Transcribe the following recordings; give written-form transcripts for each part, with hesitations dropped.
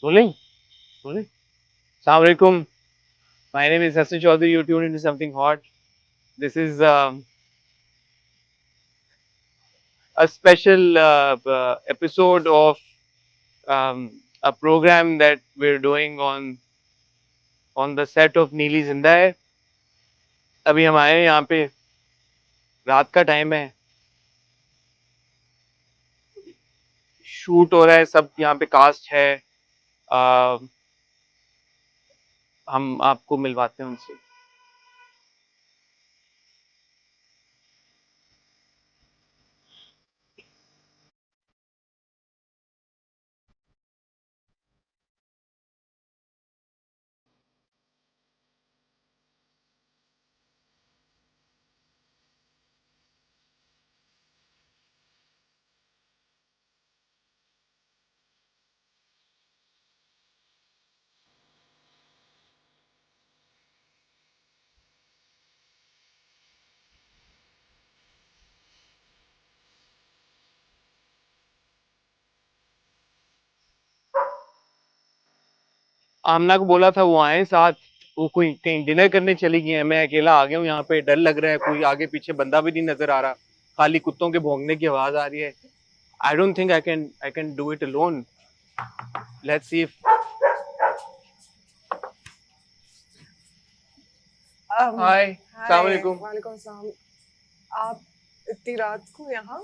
Rolling? Rolling? Assalamu alaikum. My name is Hassan Chaudhary. You tuned into something hot. This is a special episode of a program that we're doing on the set of Neeli Zinda hai. अभी हमारे यहाँ पे रात का time है, shoot हो रहा है, सब यहाँ पे कास्ट है. अ, हम आपको मिलवाते हैं उनसे. आमना को बोला था वो आए साथ, वो कोई कहीं डिनर करने चली गई है. मैं अकेला आ गया हूँ यहाँ पे. डर लग रहा है, कोई आगे पीछे बंदा भी नहीं नजर आ रहा, खाली कुत्तों के भौंकने की आवाज आ रही है. I don't think I can do it alone. Let's see if Hi. अस्सलाम वालेकुम. वालेकुम सलाम. आप इतनी रात को यहाँ?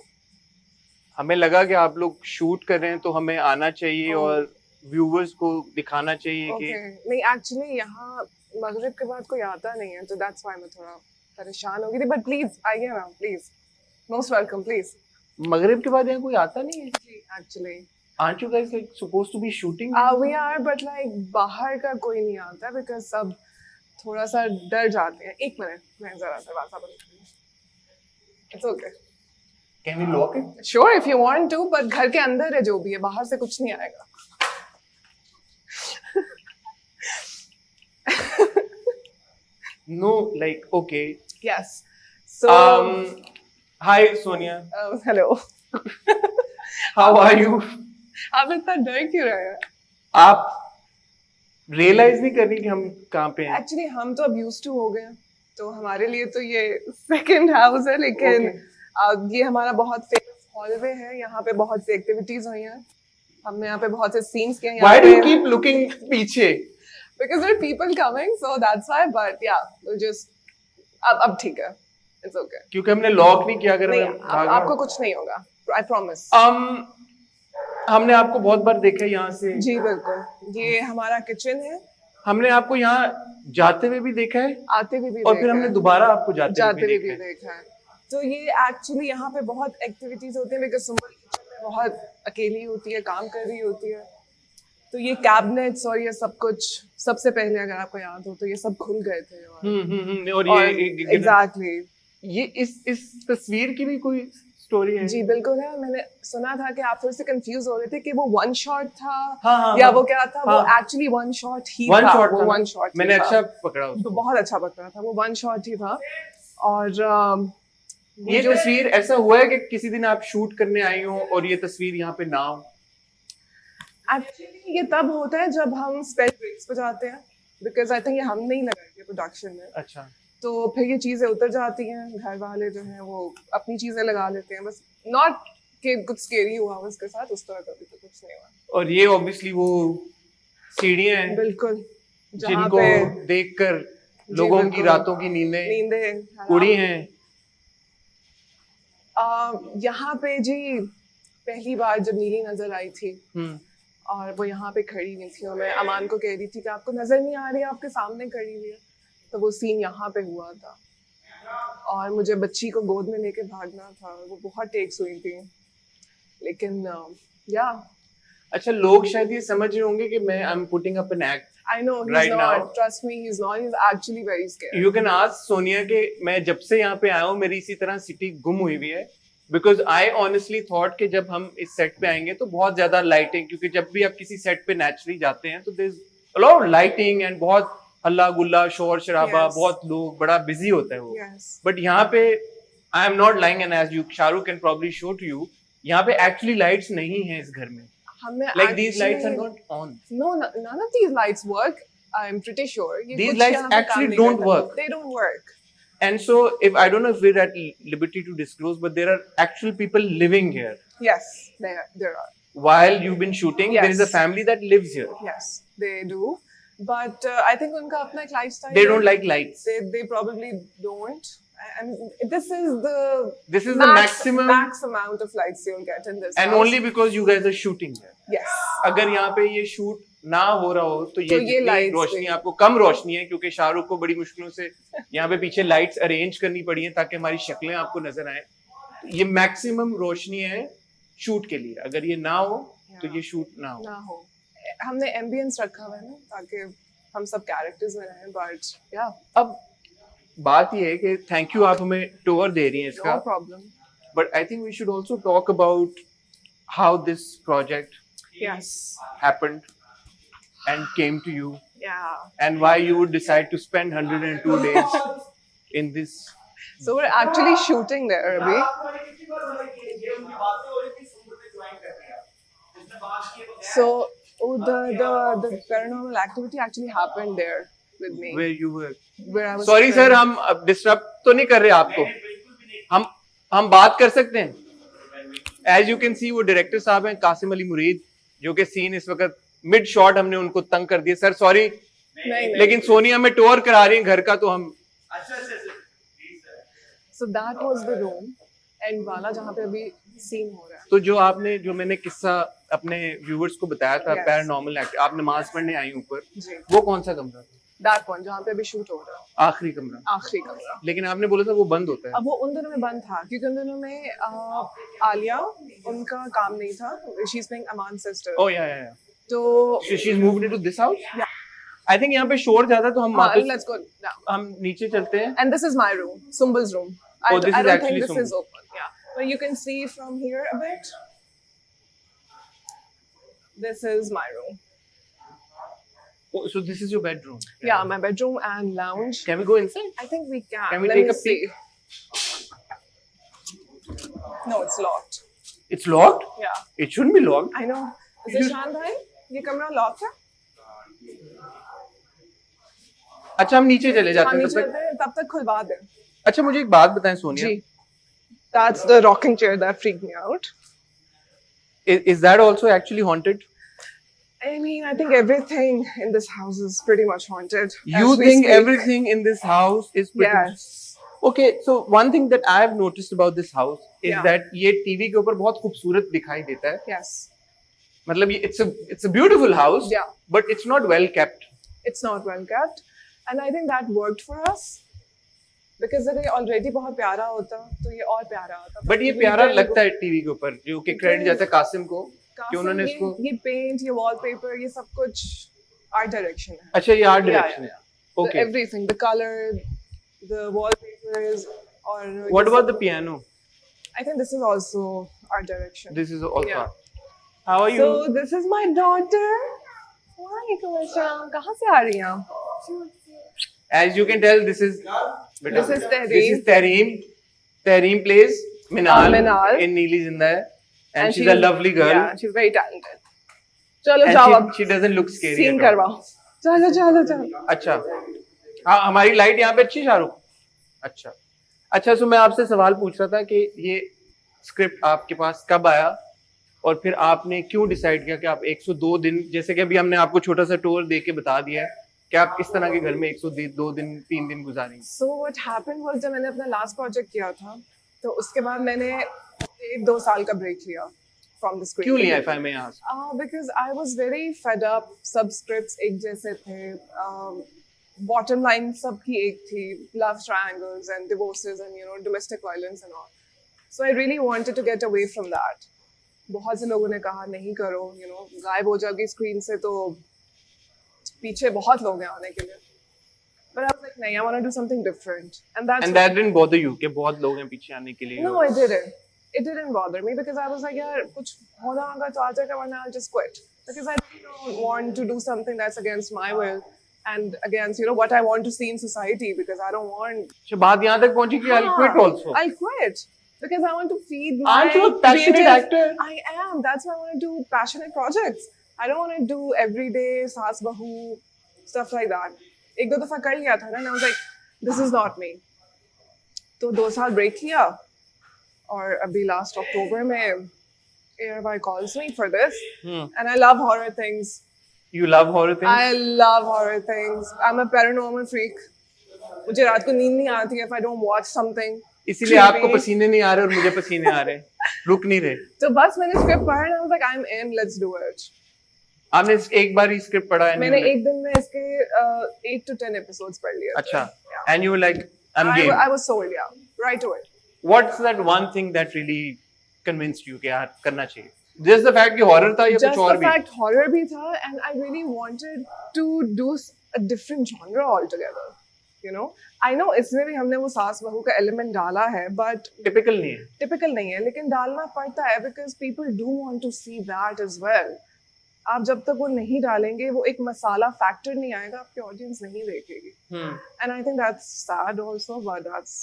हमें लगा कि आप लोग शूट कर रहे हैं तो हमें आना चाहिए और व्यूवर्स को दिखाना चाहिए कि नहीं, एक्चुअली यहाँ मगरिब के बाद कोई आता नहीं है, तो दैट्स व्हाई मैं थोड़ा परेशान हो गई थी. बट प्लीज आइए ना, प्लीज. Most welcome, please. मगरिब के बाद यहाँ कोई आता नहीं है. Actually Aren't you guys like supposed to be shooting? We are, but like बाहर का कोई नहीं आता बिकॉज सब थोड़ा सा डर जाते हैं. एक मिनट, मैं जरा दरवाजा बंद कर लूं. It's okay. Can we lock it? Sure if you want to, but घर के अंदर है जो भी है, बाहर से कुछ नहीं आएगा. No, like okay. Yes. So Hi Sonia. Hello. How are you? आप इतना डर क्यों रहे हैं? आप रियलाइज नहीं कर रही कि हम कहाँ पे हैं? एक्चुअली हम तो अब यूज्ड टू हो गए हैं, तो हमारे लिए तो ये सेकंड हाउस है. लेकिन ये हमारा बहुत फेमस हॉलवे है. यहाँ पे बहुत सी एक्टिविटीज हुई हैं. हमने यहाँ पे बहुत से सीन्स किए हैं. Why do you keep looking पीछे? Because there are people coming, so that's why. But yeah, we'll just अब ठीक है. It's okay. क्योंकि हमने लॉक नहीं किया. अगर नहीं, मैं भागा आपको कुछ नहीं होगा. I promise. हमने आपको बहुत बार देखा है यहाँ से. जी बिल्कुल. ये हमारा किचन है. हमने आपको यहाँ जाते हुए भी देखा है, आते हुए भी और फिर हमने दोबारा आपको जाते हुए भी देखा है. तो ये एक्चुअली यहाँ पे बहुत एक्टिविटीज होती हैं बिकॉज सुम्बुल किचन में बहुत अकेली होती है, काम कर रही होती है. तो ये कैबिनेट्स और ये सब कुछ सबसे पहले अगर आपको याद हो तो ये सब खुल गए थे. और ये एग्जैक्टली ये इस तस्वीर की भी कोई स्टोरी है? जी बिल्कुल है. मैंने सुना था कि आप थोड़े से कंफ्यूज हो रहे थे कि वो वन शॉट था या वो क्या था. वो एक्चुअली वन शॉट ही था. वो वन शॉट मैंने अच्छा पकड़ा उसको. तो बहुत अच्छा पकड़ा था. वो वन शॉट ही था. और ये तस्वीर ऐसा हुआ है कि किसी दिन आप शूट करने आई हो और ये तस्वीर यहाँ पे ना हो? एक्चुअली ये तब होता है जब हम स्पेशल ब्रेक्स पे जाते हैं, बिकॉज आई थिंक ये हम नहीं लगाएंगे प्रोडक्शन में. अच्छा. तो फिर ये चीजें उतर जाती हैं. घर वाले जो हैं वो अपनी चीजें लगा लेते हैं. बस नॉट कि कुछ स्केरी हुआ उसके साथ, उस तरह कभी तो कुछ नहीं हुआ. और ये ऑब्वियसली वो सीढ़ियां हैं बिल्कुल जिनको देखकर लोगों की रातों की नींदें उड़ी हैं. यहाँ पे जी पहली बार जब नीली नजर आई थी और वो यहाँ पे खड़ी हुई थी और मैं अमान को कह रही थी कि आपको नजर नहीं आ रही है, आपके सामने खड़ी हुई है. तो वो सीन यहाँ पे हुआ था और मुझे बच्ची को गोद में लेके भागना था. वो बहुत टेक्स हुई थी. लेकिन या अच्छा, लोग शायद ये समझ रहे होंगे कि मैं I am putting up an act. I know he's right not. now. Trust me, he's not. He's actually very scared. You can ask Sonia के मैं जब से यहाँ पे आया हूँ मेरी इसी तरह सिटी गुम हुई हुई है. Because I honestly thought कि जब हम इस सेट पे आएंगे तो बहुत ज्यादा लाइटिंग, क्योंकि जब भी आप किसी सेट पे नेचुरली जाते हैं तो there's a lot of lighting and बहुत हल्ला गुल्ला शोर शराबा, बहुत लोग, बड़ा बिजी होता है वो. बट यहाँ पे I am not lying and as you Shahrukh can probably show to you, यहाँ पे एक्चुअली लाइट्स नहीं है इस घर में. हमने Like these lights are actually- not on. No, none of these lights work. I'm pretty sure. ये These कुछ lights यहाँ पे काम actually नहीं don't करता। work. They don't work. And so, if I don't know if we're at liberty to disclose, but there are actual people living here. Yes, there are. While you've been shooting, there is a Yes. family that lives here. Yes, they do. But I think उनका अपना एक lifestyle They है. don't like lights. They probably don't. And this is the max amount of lights you'll get in this And house. only because you guys are shooting here. Yes. अगर यहाँ पे ये shoot ना हो रहा हो तो ये तो ये जितनी lights रोशनी भी- आपको कम रोशनी है क्योंकि शाहरुख को बड़ी मुश्किलों से यहाँ पे पीछे लाइट्स अरेंज करनी पड़ी हैं ताकि हमारी शक्लें आपको नजर आए. ये मैक्सिमम रोशनी है शूट के लिए. अगर ये ना हो तो ये शूट ना हो. ना हो. हमने एम्बियंस रखा हुआ है ना ताकि हम सब कैरेक्टर्स में रहें. बट या अब बात ये है कि थैंक यू आप हमें टूर दे रही हैं नो इसका. Problem. But I think we should also talk about how this project yes. happened and came to you या. and why you would decide to spend 102 days in this. So we're actually shooting there अभी. So the paranormal activity actually happened there with me. Where you were. Where I was. Sorry sir, filming. हम disturb तो नहीं कर रहे आपको. हम बात कर सकते हैं. As you can see वो डायरेक्टर साहब हैं कासिम अली मुरीद जो कि सीन इस वक्त मिड शॉट हमने उनको तंग कर दिया. सर सॉरी नहीं. लेकिन सोनिया में टूर करा रही हैं घर का तो हम. So that was the room and वाला जहाँ पे अभी सीन हो रहा है. तो जो मैंने किस्सा अपने व्यूवर्स को बताया था Yes. पैरानॉर्मल एक्ट आप नमाज पढ़ने आई ऊपर जी. वो कौन सा कमरा था? That one जहाँ पे अभी शूट हो रहा है. आखिरी कमरा. आखिरी कमरा. लेकिन आपने बोला था वो बंद होता है. अब वो उन दिनों में बंद था क्योंकि उन दिनों में आलिया उनका काम नहीं था. She is playing Aman sister. Oh yeah तो she is moved into this house. Yeah. I think यहाँ पे शोर ज्यादा तो हम वापस लेट्स गो नाउ. हम नीचे चलते हैं. And this is my room, Sumbul's room. Oh, this I is don't actually think this is Sumbul. open. Yeah, but you can see from here a bit. This is my room. Oh, so this is your bedroom. Yeah, my bedroom and lounge. Can we go inside? I think we can. Can we Let take me a peek? see. No, it's locked. It's locked. Yeah, It shouldn't be locked. I know. Is it Shan bhai? ये कमरा locked है? अच्छा हम नीचे चले जाते हाँ, हैं नीचे तब तक. चलते हैं, तब तक खुलवा दें. अच्छा मुझे एक बात बताएं सोनिया. जी. That's the rocking chair that freaked me out. Is that also actually haunted? I mean, I think everything in this house is pretty much haunted. You as we think speak. everything in this house is pretty Yes. Okay, so one thing that I have noticed about this house is Yeah. that ये TV के ऊपर बहुत खूबसूरत दिखाई देता है. Yes. मतलब ये it's a beautiful house, Yeah. but it's not well kept. It's not well kept, and I think that worked for us because अगर ये already बहुत प्यारा होता तो ये और प्यारा होता. But ये We प्यारा didn't लगता है टीवी के ऊपर जो कि क्रेडिट जाता है कासिम को कि काफी उन्होंने इसको. ये पेंट, ये वॉलपेपर, ये सब कुछ आर्ट डायरेक्शन है. अच्छा ये आर्ट Yeah, डायरेक्शन yeah, है. Okay. Everything, the color, the wallpapers, or What about the piano? I think this is also art direction. This is also. Yeah. How are you? So this is my daughter. वालेकुम अस्सलाम. कहाँ से आ रही हैं आप? As you can tell, this is. This is Tehreem. This is Tehreem. Tehreem plays Minal, Minal. in Neeli Zinda Hai, and she's a lovely girl. Yeah, she's very talented. चलो And जाओ अब. she doesn't look scary. Seen at all. करवाओ. चलो चलो चलो. अच्छा. हाँ हमारी लाइट यहाँ पे अच्छी शाहरुख. अच्छा. अच्छा सो मैं आपसे सवाल पूछ रहा था कि ये स्क्रिप्ट आपके पास कब आया और फिर आपने क्यों डिसाइड किया कि आप 102 दिन जैसे कि अभी हमने आपको छोटा सा टूर दे के बता दिया है कि आप किस तरह के घर में 102 दिन 3 दिन गुजारेंगे. So what happened was जब मैंने अपना लास्ट प्रोजेक्ट किया था तो उसके बाद मैंने 1-2 साल का ब्रेक लिया from the script. क्यों लिया if I may ask? Because I was very fed up. सब scripts एक जैसे थे. Bottom line सबकी एक थी. Love triangles and divorces and domestic violence and all. So I really wanted to get away from that. बहुत से लोगों ने कहा नहीं करो, गायब हो जाओगी स्क्रीन से तो पीछे बहुत लोग हैं आने के लिए. But I was like, नहीं, I want to do something different. And that didn't bother you कि बहुत लोग हैं पीछे आने के लिए. No, it didn't. It didn't bother me because I was like, यार कुछ होना होगा तो आ जाएगा वरना I'll just quit. Because I don't want to do something that's against my will and against what I want to see in society because I don't want. अच्छा बात यहाँ तक पहुँची कि I'll quit also. I'll quit because I want to feed my Aren't you a passionate creative- actor? I am. That's why I want to do passionate projects. I don't want to do everyday saas bahu stuff like that. एक दो दफा कर लिया था ना, and I was like, this is not me. तो 2 साल break लिया, और अभी last October में ARY calls me for this, and I love horror things. You love horror things? I love horror things. I'm a paranormal freak. मुझे रात को नींद नहीं आती if I don't watch something. इसीलिए आपको पसीने नहीं आ रहे और मुझे पसीने आ रहे, रुक नहीं रहे. तो बस मैंने स्क्रिप्ट पढ़ा and I was like, I'm in, let's do it. आपने एक बार ही स्क्रिप्ट पढ़ा है? मैंने एक दिन में इसके 8 to 10 episodes पढ़ लिए. अच्छा. And you were like, I'm game. I was sold, yeah, right away. What's that one thing that really convinced you कि यार करना चाहिए? Just the fact कि horror था या कुछ और भी? Just the fact horror भी था, and I really wanted to do a different genre altogether. You know, I know इसमें भी हमने वो सास बहू का element डाला है, but Typical नहीं है. typical नहीं है, लेकिन डालना पड़ता है because people do want to see that as well. आप जब तक वो नहीं डालेंगे, वो एक मसाला फैक्टर नहीं आएगा, आपकी ऑडियंस नहीं देखेगी. And I think that's sad also, but that's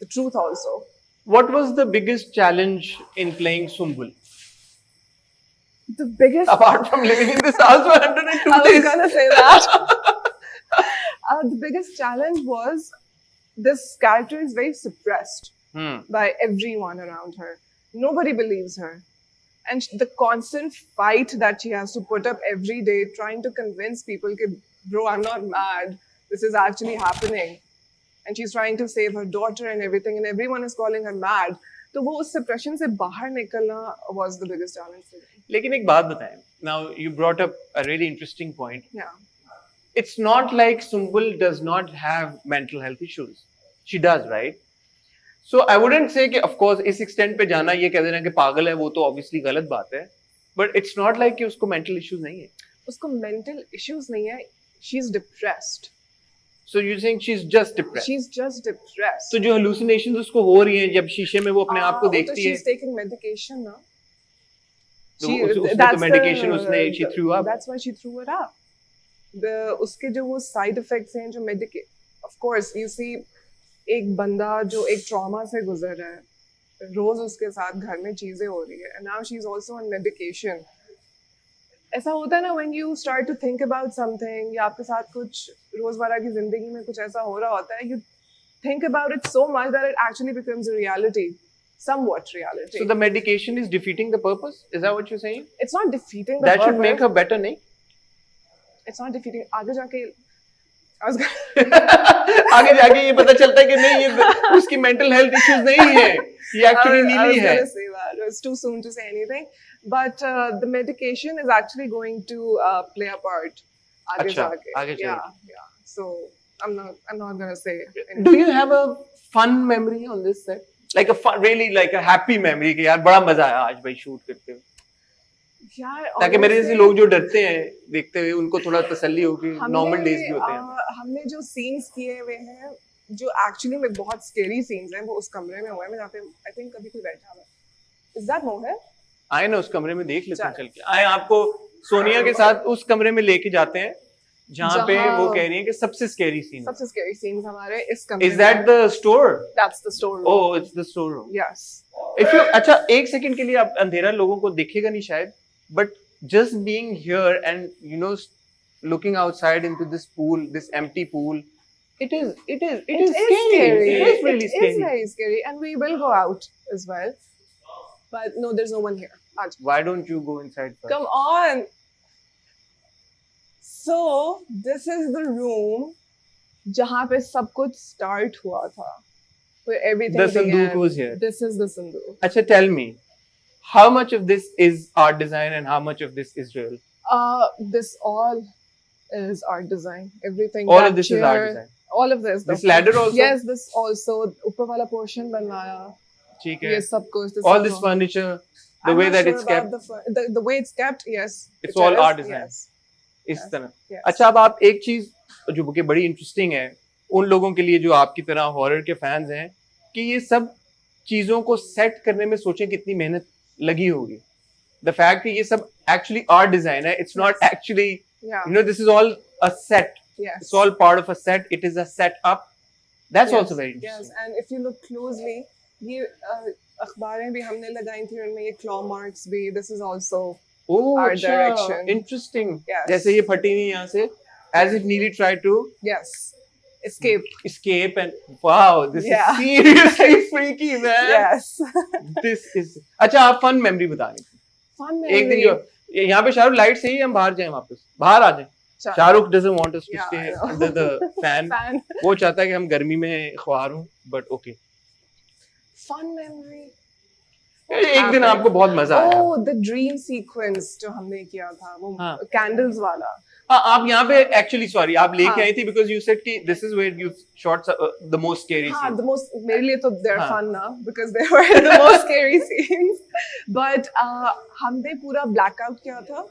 the truth also. What was the biggest challenge in playing Sumbul? The biggest, Apart from living in this house for 102 I was days. gonna say that. The biggest challenge was this character is very suppressed by everyone around her. Nobody believes her. And the constant fight that she has to put up every day trying to convince people that, bro, I'm not mad. This is actually happening. And she's trying to save her daughter and everything, and everyone is calling her mad. So वो उस suppression से बाहर निकलना was the biggest challenge for me. लेकिन एक बात बताएं. Now you brought up a really interesting point. Yeah. It's not like Sumbul does not have mental health issues. She does, right? So I wouldn't say कि of course इस extent पे जाना ये कह देना कि पागल है वो तो obviously गलत बात है. But it's not like कि उसको mental issues नहीं है. उसको mental issues नहीं है. She's depressed. So you're saying she's just depressed? She's just depressed. तो जो hallucinations उसको हो रही हैं जब शीशे में वो अपने आप को देखती है. She's taking medication now. उसने तो medication उसने she threw up. That's why she threw it up. उसके जो वो side effects हैं जो of course you see एक बंदा जो एक trauma से गुजर रहा है, रोज उसके साथ घर में चीजें हो रही है, and now she's also on medication. ऐसा होता है ना when you start to think about something या आपके साथ कुछ रोजमर्रा की जिंदगी में कुछ ऐसा हो रहा होता है, you think about it so much that it actually becomes a reality, somewhat reality. So the medication is defeating the purpose? Is that what you're saying? It's not defeating the That purpose. should make her better, नहीं? It's not defeating. आगे जाके I was आगे जाके ये पता चलता है कि नहीं ये उसकी mental health issues नहीं है, ये actually नीली है. I was gonna say that. It's too soon to say anything, but the medication is actually going to play a part. आगे जाके. आगे जाके. Yeah. So I'm not gonna say anything. Do you have a fun memory on this set? Like a fun, really like a happy memory कि यार बड़ा मजा आया आज भाई shoot करते हुए. यार ताकि मेरे जैसे लोग जो डरते हैं देखते हुए उनको थोड़ा तसल्ली हो कि नॉर्मल डेज भी होते हैं. हमने जो सीन्स किए हुए हैं जो एक्चुअली में बहुत स्केरी सीन्स हैं वो उस कमरे में हुए हैं जहाँ पे आई थिंक कभी कोई बैठा हुआ है. इज दैट मोहित? आए ना उस कमरे में देख लेते हैं चल के. आए आपको सोनिया के साथ उस कमरे में लेके जाते हैं जहाँ पे वो कह रही है कि सबसे स्केरी सीन. सबसे स्केरी सीन्स हमारे इस कमरे में. Is that the store? That's the store. Oh it's the store room. Yes. If you अच्छा एक सेकंड के लिए आप अंधेरा लोगों को दिखेगा नहीं शायद, but just being here and you know looking outside into this pool, this empty pool, it is scary. It is really scary. It is very scary, and we will go out as well, but no, there's no one here. Why don't you go inside first? Come on. So this is the room जहाँ पे सब कुछ start हुआ था, where everything the Sandook was here. This is the Sandook. अच्छा tell me, how much of this is art design and how much of this is real? This all is art design. Everything. All of this is art design. All of this. This ladder also. Yes, this also. ऊपर वाला portion बनवाया. ठीक है. ये सब कुछ. All this furniture, the way that it's kept. The way it's kept, yes. It's all art design. Yes. इस तरह. अच्छा अब आप एक चीज जो कि बड़ी इंटरेस्टिंग है उन लोगों के लिए जो आपकी तरह हॉरर के फैंस हैं कि ये सब चीजों को सेट करने में सोचें कितनी मेहनत लगी होगी. The fact कि ये सब actually art design है, it's not actually, you know, this is all a set. Yes. It's all part of a set. It is a set up. That's also very interesting. Yes, and if you look closely, ये अखबारें भी हमने लगाई थी, उनमें ये claw marks भी, this is also oh our अच्छा, direction. इंटरेस्टिंग। Yes. जैसे ये फटी नहीं यहाँ से, as if Neely tried to yes escape. escape and wow, this Yeah. is seriously freaky man. Yes. This is अच्छा, आप फन मेमोरी बता रही थी। Fun एक दिन memory. जो यहाँ पे शाहरुख लाइट सही है, हम बाहर जाएं वापस, बाहर आ जाएं। Chalo. Shahrukh doesn't want us to Yeah, stay I know. under the fan. Fan. वो चाहता है कि हम गर्मी में ख्वार हों, but okay. Fun memory. एक दिन आपको बहुत मजा आया। Oh, the dream sequence जो हमने किया था, वो हाँ। candles वाला। हाँ, आप यहाँ पे actually sorry आप लेके हाँ। आई थी because you said कि this is where you shot the most scary हाँ, scene. the most मेरे लिए तो they're हाँ। fun ना because they were the most scary scenes. But हमने पूरा blackout किया था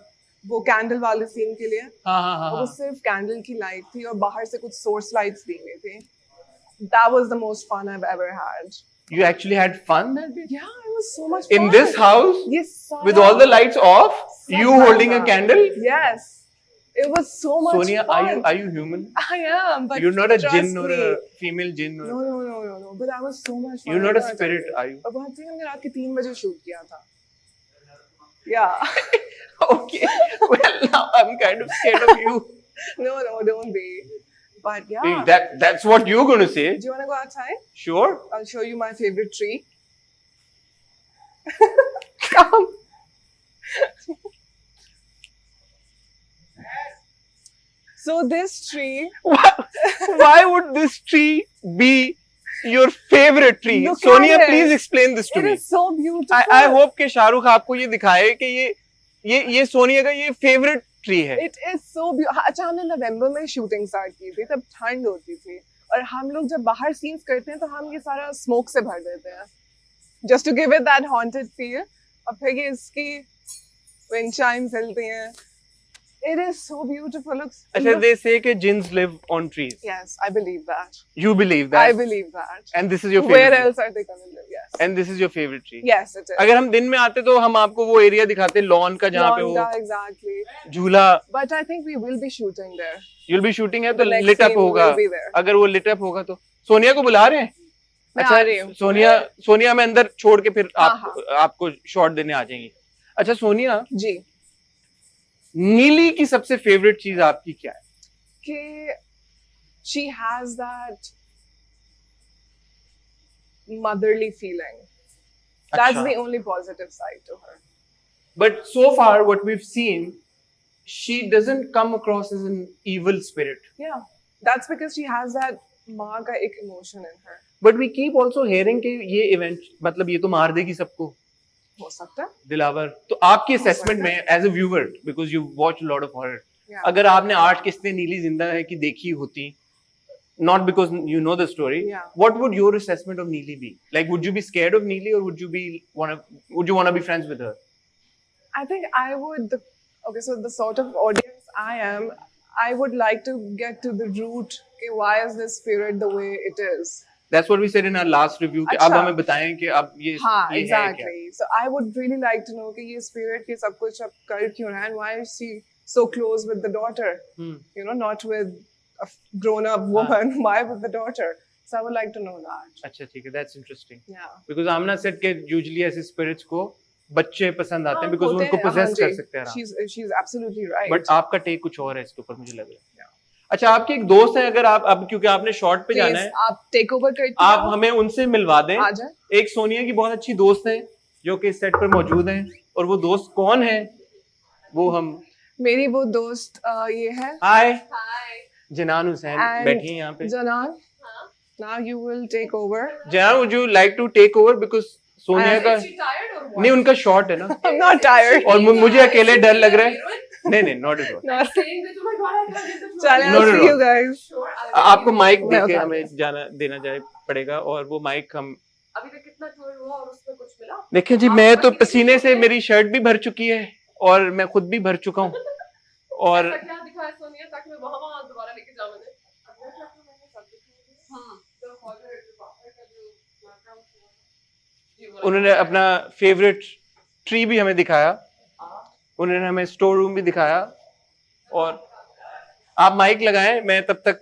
वो candle वाले scene के लिए। हाँ हाँ हाँ वो हाँ। सिर्फ candle की light थी और बाहर से कुछ source lights दी गई थी। That was the most fun I've ever had. You actually had fun that day? Yeah, it was so much fun. In this house? Yes. With all the lights off? You holding a candle? Yes. It was so much Sonia, fun. are you human? I am, but You're not a trust jinn or me. a female jinn or No. But that was so much fun. you're not a I can't spirit, tell you. are you? और वहाँ से हमने रात के 3 बजे shoot किया था. Yeah. Okay. Well, now I'm kind of scared of you. No, don't be. But yeah. That's what you're going to say. Do you want to go outside? Sure. I'll show you my favorite tree. Come. So this tree. Why would this tree be your favorite tree? Look Sonia, at it. please explain this to It me. is so beautiful. I hope कि शाहरुख आपको ये दिखाए कि ये सोनिया का ये favourite tree है। It is so beautiful. अच्छा, हमने नवंबर में शूटिंग स्टार्ट की थी, तब ठंड होती थी और हम लोग जब बाहर सीन्स करते हैं तो हम ये सारा स्मोक से भर देते हैं just to give it that haunted feel. और फिर ये इसकी wind chimes चलती हैं. It is so beautiful. अच्छा, they say कि jinns live on trees. Yes, I believe that. You believe that? I believe that. And this is your favorite Where tree? else are they going to live? Yes. And this is your favorite tree? Yes, it is. अगर हम दिन में आते तो हम आपको वो area दिखाते लॉन का जहाँ पे वो exactly. झूला। But I think we will be shooting there. You'll be shooting है तो The next lit up scene होगा। will be there. अगर वो lit up होगा तो सोनिया को बुला रहे हैं? मैं आ रही हूँ। सोनिया मैं अंदर छोड़ के फिर हाँ। आपको शॉट देने आ जाएंगी। अच्छा सोनिया जी, नीली की सबसे फेवरेट चीज आपकी क्या है? कि she has that motherly feeling. That's अच्छा। the only positive side to her. But so far what we've seen, she doesn't come across as an evil spirit. Yeah, that's because she has that माँ का एक emotion in her. But we keep also hearing कि ये event मतलब ये तो मार देगी सबको। हो सकता है। दिलावर, तो आपके असेसमेंट में as a viewer because you watch lot of horror, Yeah. अगर आपने 8 किस्तें नीली जिंदा है कि देखी होती, not because you know the story, Yeah. what would your assessment of Neely be? Like, would you be scared of Neely or would you wanna be friends with her? I think I would. Okay, so the sort of audience I am, I would like to get to the root. Okay, why is this spirit the way it is? That's what we said in our last review कि अब अच्छा। हमें बताएं कि अब ये हाँ, ये है क्या? exactly. So I would really like to know कि ये spirit के सब कुछ अब कर क्यों रहा है, and why is she so close with the daughter? You know, not with a grown-up woman. Why with the daughter? So I would like to know that. अच्छा ठीक है, that's interesting. Yeah. Because Amna said कि usually ऐसे spirits को बच्चे पसंद आते हैं because वो होते उनको हैं, possess हाँ जी, कर सकते हैं आराम से। She's absolutely right. बट आपका टेक कुछ और है इसके ऊपर मुझे लग रहा है। अच्छा, आपके एक दोस्त है, अगर आप अब क्योंकि आपने शॉर्ट पे जाना है, आप टेक ओवर करते आप हमें उनसे मिलवा दें। आ जाए। एक सोनिया की बहुत अच्छी दोस्त है जो कि सेट पर मौजूद हैं, और वो दोस्त कौन है वो हम मेरी वो दोस्त ये है। हाय Hi. जनान हुसैन And बैठी हैं यहाँ पे। जनान, now you will take over. जनान, would you like to take over because Sonia का Is she tired or what? नहीं, उनका शॉर्ट है ना। I'm not tired. और मुझे अकेले डर लग रहा है। नहीं not at all. Not. Saying that, oh my God, I can't get the floor. चले, No, I'll no, see no. you guys. Sure, I'll आपको माइक मैं देके उठा हमें जाना देना जाए पड़ेगा, और वो माइक हम अभी तक कितना टूर हुआ और उसमें कुछ मिला? देखें जी। मैं तो पसीने से मेरी शर्ट भी भर चुकी है और मैं खुद भी भर चुका हूँ, और ऐसा क्या दिखाया सोनिया ताकि मैं वहाँ दोबारा लेके जाऊँ मैंने? अगले chapter में सब दिखाया। हाँ, the horror department का जो background था। जी, वो उन्होंने अपना फेवरेट ट्री भी हमें दिखाया, उन्होंने हमें स्टोर रूम भी दिखाया, और आप माइक लगाएं, मैं तब तक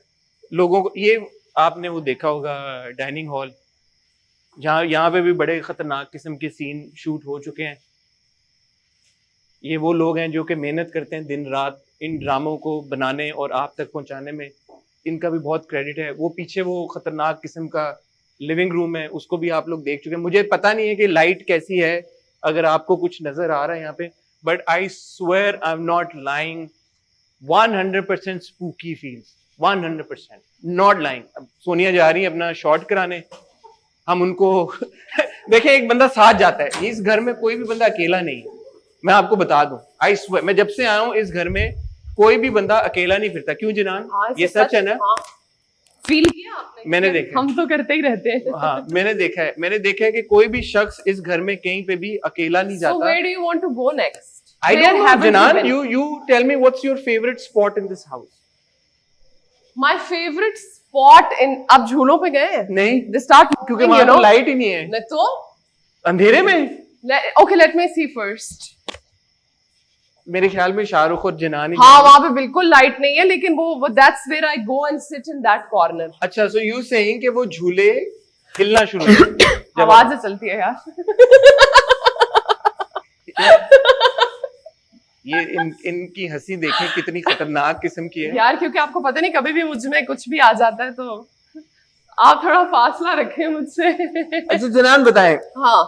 लोगों को, ये आपने वो देखा होगा डाइनिंग हॉल, जहाँ यहाँ पे भी बड़े खतरनाक किस्म के सीन शूट हो चुके हैं। ये वो लोग हैं जो कि मेहनत करते हैं दिन रात इन ड्रामों को बनाने और आप तक पहुंचाने में, इनका भी बहुत क्रेडिट है। वो पीछे वो खतरनाक किस्म का लिविंग रूम है, उसको भी आप लोग देख चुके हैं। मुझे पता नहीं है कि लाइट कैसी है, अगर आपको कुछ नजर आ रहा है यहाँ पे, but I swear I am not lying, 100% spooky feels, 100% not lying. अब सोनिया जा रही है अपना शॉट कराने, हम उनको देखिए एक बंदा साथ जाता है, इस घर में कोई भी बंदा अकेला नहीं है, मैं आपको बता दूं। आई स्वेयर, मैं जब से आया हूं इस घर में कोई भी बंदा अकेला नहीं फिरता। क्यों जिनान? हाँ, ये सच है ना? हाँ। फील किया आपने? मैंने देखा, हम तो करते ही रहते हैं। हाँ मैंने देखा है कि कोई भी शख्स इस घर में कहीं पे भी अकेला नहीं जाता। So where do you want to go next? I Where don't know, haven't you Jinan, been? you tell me what's your favorite spot in this house? My favorite spot in, आप झूलों पे गए हैं? नहीं, They start क्योंकि moving, वहां you तो know? Light ही नहीं है, नहीं तो अंधेरे में। Okay, let me see first. मेरे ख्याल में शाहरुख और जिनान ही। हाँ वहां पे बिल्कुल लाइट नहीं है, लेकिन वो that's where I go and sit in that corner. अच्छा, so you saying कि वो झूले हिलना शुरू हो गए। आवाजें चलती है यार। ये इनकी हंसी देखें कितनी खतरनाक किस्म की है यार, क्योंकि आपको पता नहीं कभी भी मुझ में कुछ भी आ जाता है, तो आप थोड़ा फासला रखें मुझसे। अच्छा जिनान बताएं, हाँ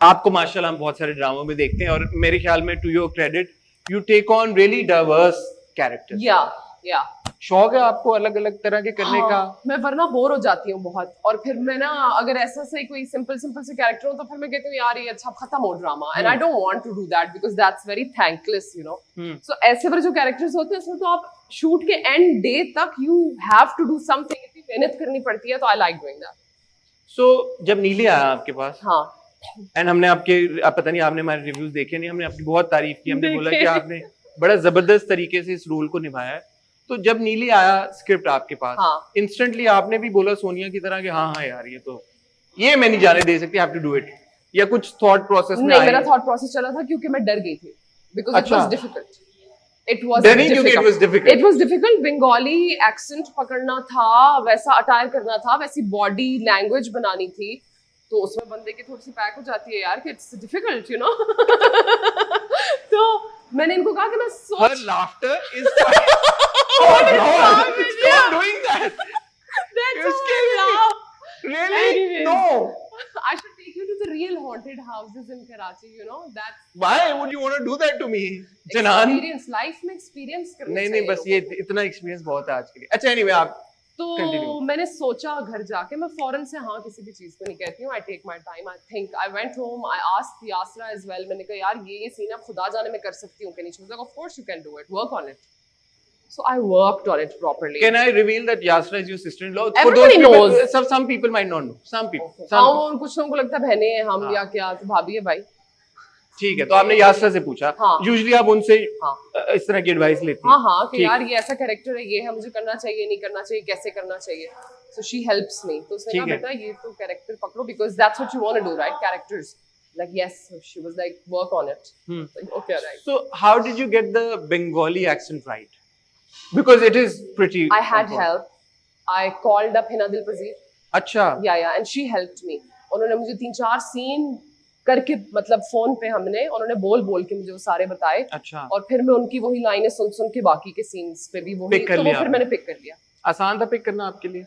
आपको माशाल्लाह हम बहुत सारे ड्रामों में देखते हैं और मेरे ख्याल में to your credit you take on really diverse characters. या शौक है आपको अलग अलग तरह के करने का? मैं वरना बोर हो जाती हूँ बहुत, और फिर मैं ना अगर ऐसा से कोई सिंपल से कैरेक्टर हो तो फिर मैं कहती हूँ यार ये अच्छा खत्म हो drama, and I don't want to do that because that's very thankless, you know. So ऐसे वाले जो कैरेक्टर्स होते हैं उसमें तो आप शूट के एंड डे तक you have to do something, इतनी मेहनत करनी पड़ती है, तो I like doing that. So जब नीले आया आपके पास, हाँ, एंड हमने आप पता नहीं आपने हमारे रिव्यूज देखे नहीं, हमने आपकी बहुत तारीफ की, हमने बोला कि आपने बड़ा जबरदस्त तरीके से इस रोल को निभाया है। तो जब नीली आया स्क्रिप्ट आपके पास, इंस्टेंटली आपने भी बोला सोनिया की तरह कि हाँ यार ये मैं नहीं जाने दे सकती, हैव टू डू इट, या कुछ थॉट प्रोसेस में? नहीं, मेरा थॉट प्रोसेस चला था क्योंकि मैं डर गई थी, because it was difficult. It was difficult. Bengali accent पकड़ना था, वैसा अटायर करना था, वैसी बॉडी लैंग्वेज बनानी थी, तो उसमें बंदे की थोड़ी सी पैक हो जाती है यार कि इट्स डिफिकल्ट, यू नो। तो मैंने इनको कहा कि मैं Her laughter is oh no, stop doing that. That's You're how I scaring me. laugh. Really? Anyways. No. I should take you to the real haunted houses in Karachi, you know. That's Why would you want to do that to me, Jinan? experience, life में experience करना नहीं चाहिए बस ये इतना experience बहुत है आज के लिए। अच्छा एनीवे आप तो continue. मैंने सोचा घर जाके मैं फौरन से हाँ किसी भी चीज को नहीं कहती हूँ, I take my time, I think, I went home, I asked Yasra as well, मैंने कहा यार ये सीन आप खुदा जाने में कर सकती हूँ कि नहीं, of course you can do it, work on it. So I worked on it properly. Can I reveal that Yasra is your sister-in-law? Everybody knows. Some people might not know. Some people. हाँ, कुछ लोगों को लगता है बहनें हैं हम या क्या, तो भाभी है भाई। ठीक है, तो आपने यासरा से पूछा। हाँ। यूजुअली आप उनसे इस तरह की एडवाइस लेती हैं। हाँ कि यार ये ऐसा कैरेक्टर है, ये है, मुझे करना चाहिए, नहीं करना चाहिए, कैसे करना चाहिए। So she helps me. तो उसने कहा बेटा ये तो कैरेक्टर पकड़ो, because that's what you want to do, right? Characters. Like yes, so she was like work on it. Like, okay, right. So how did you get the Bengali accent right? Because it is pretty. I had help. I called up Hina Dilpazir. अच्छा. Yeah, and she helped me. उन्होंने मुझे 3-4 scene करके, मतलब phone पे हमने, उन्होंने बोल के मुझे वो सारे बताए। अच्छा। और फिर मैं उनकी वही लाइनें सुन के बाकी के सीन्स पे भी वही, तो वो फिर मैंने पिक कर लिया। आसान था पिक करना आपके लिए?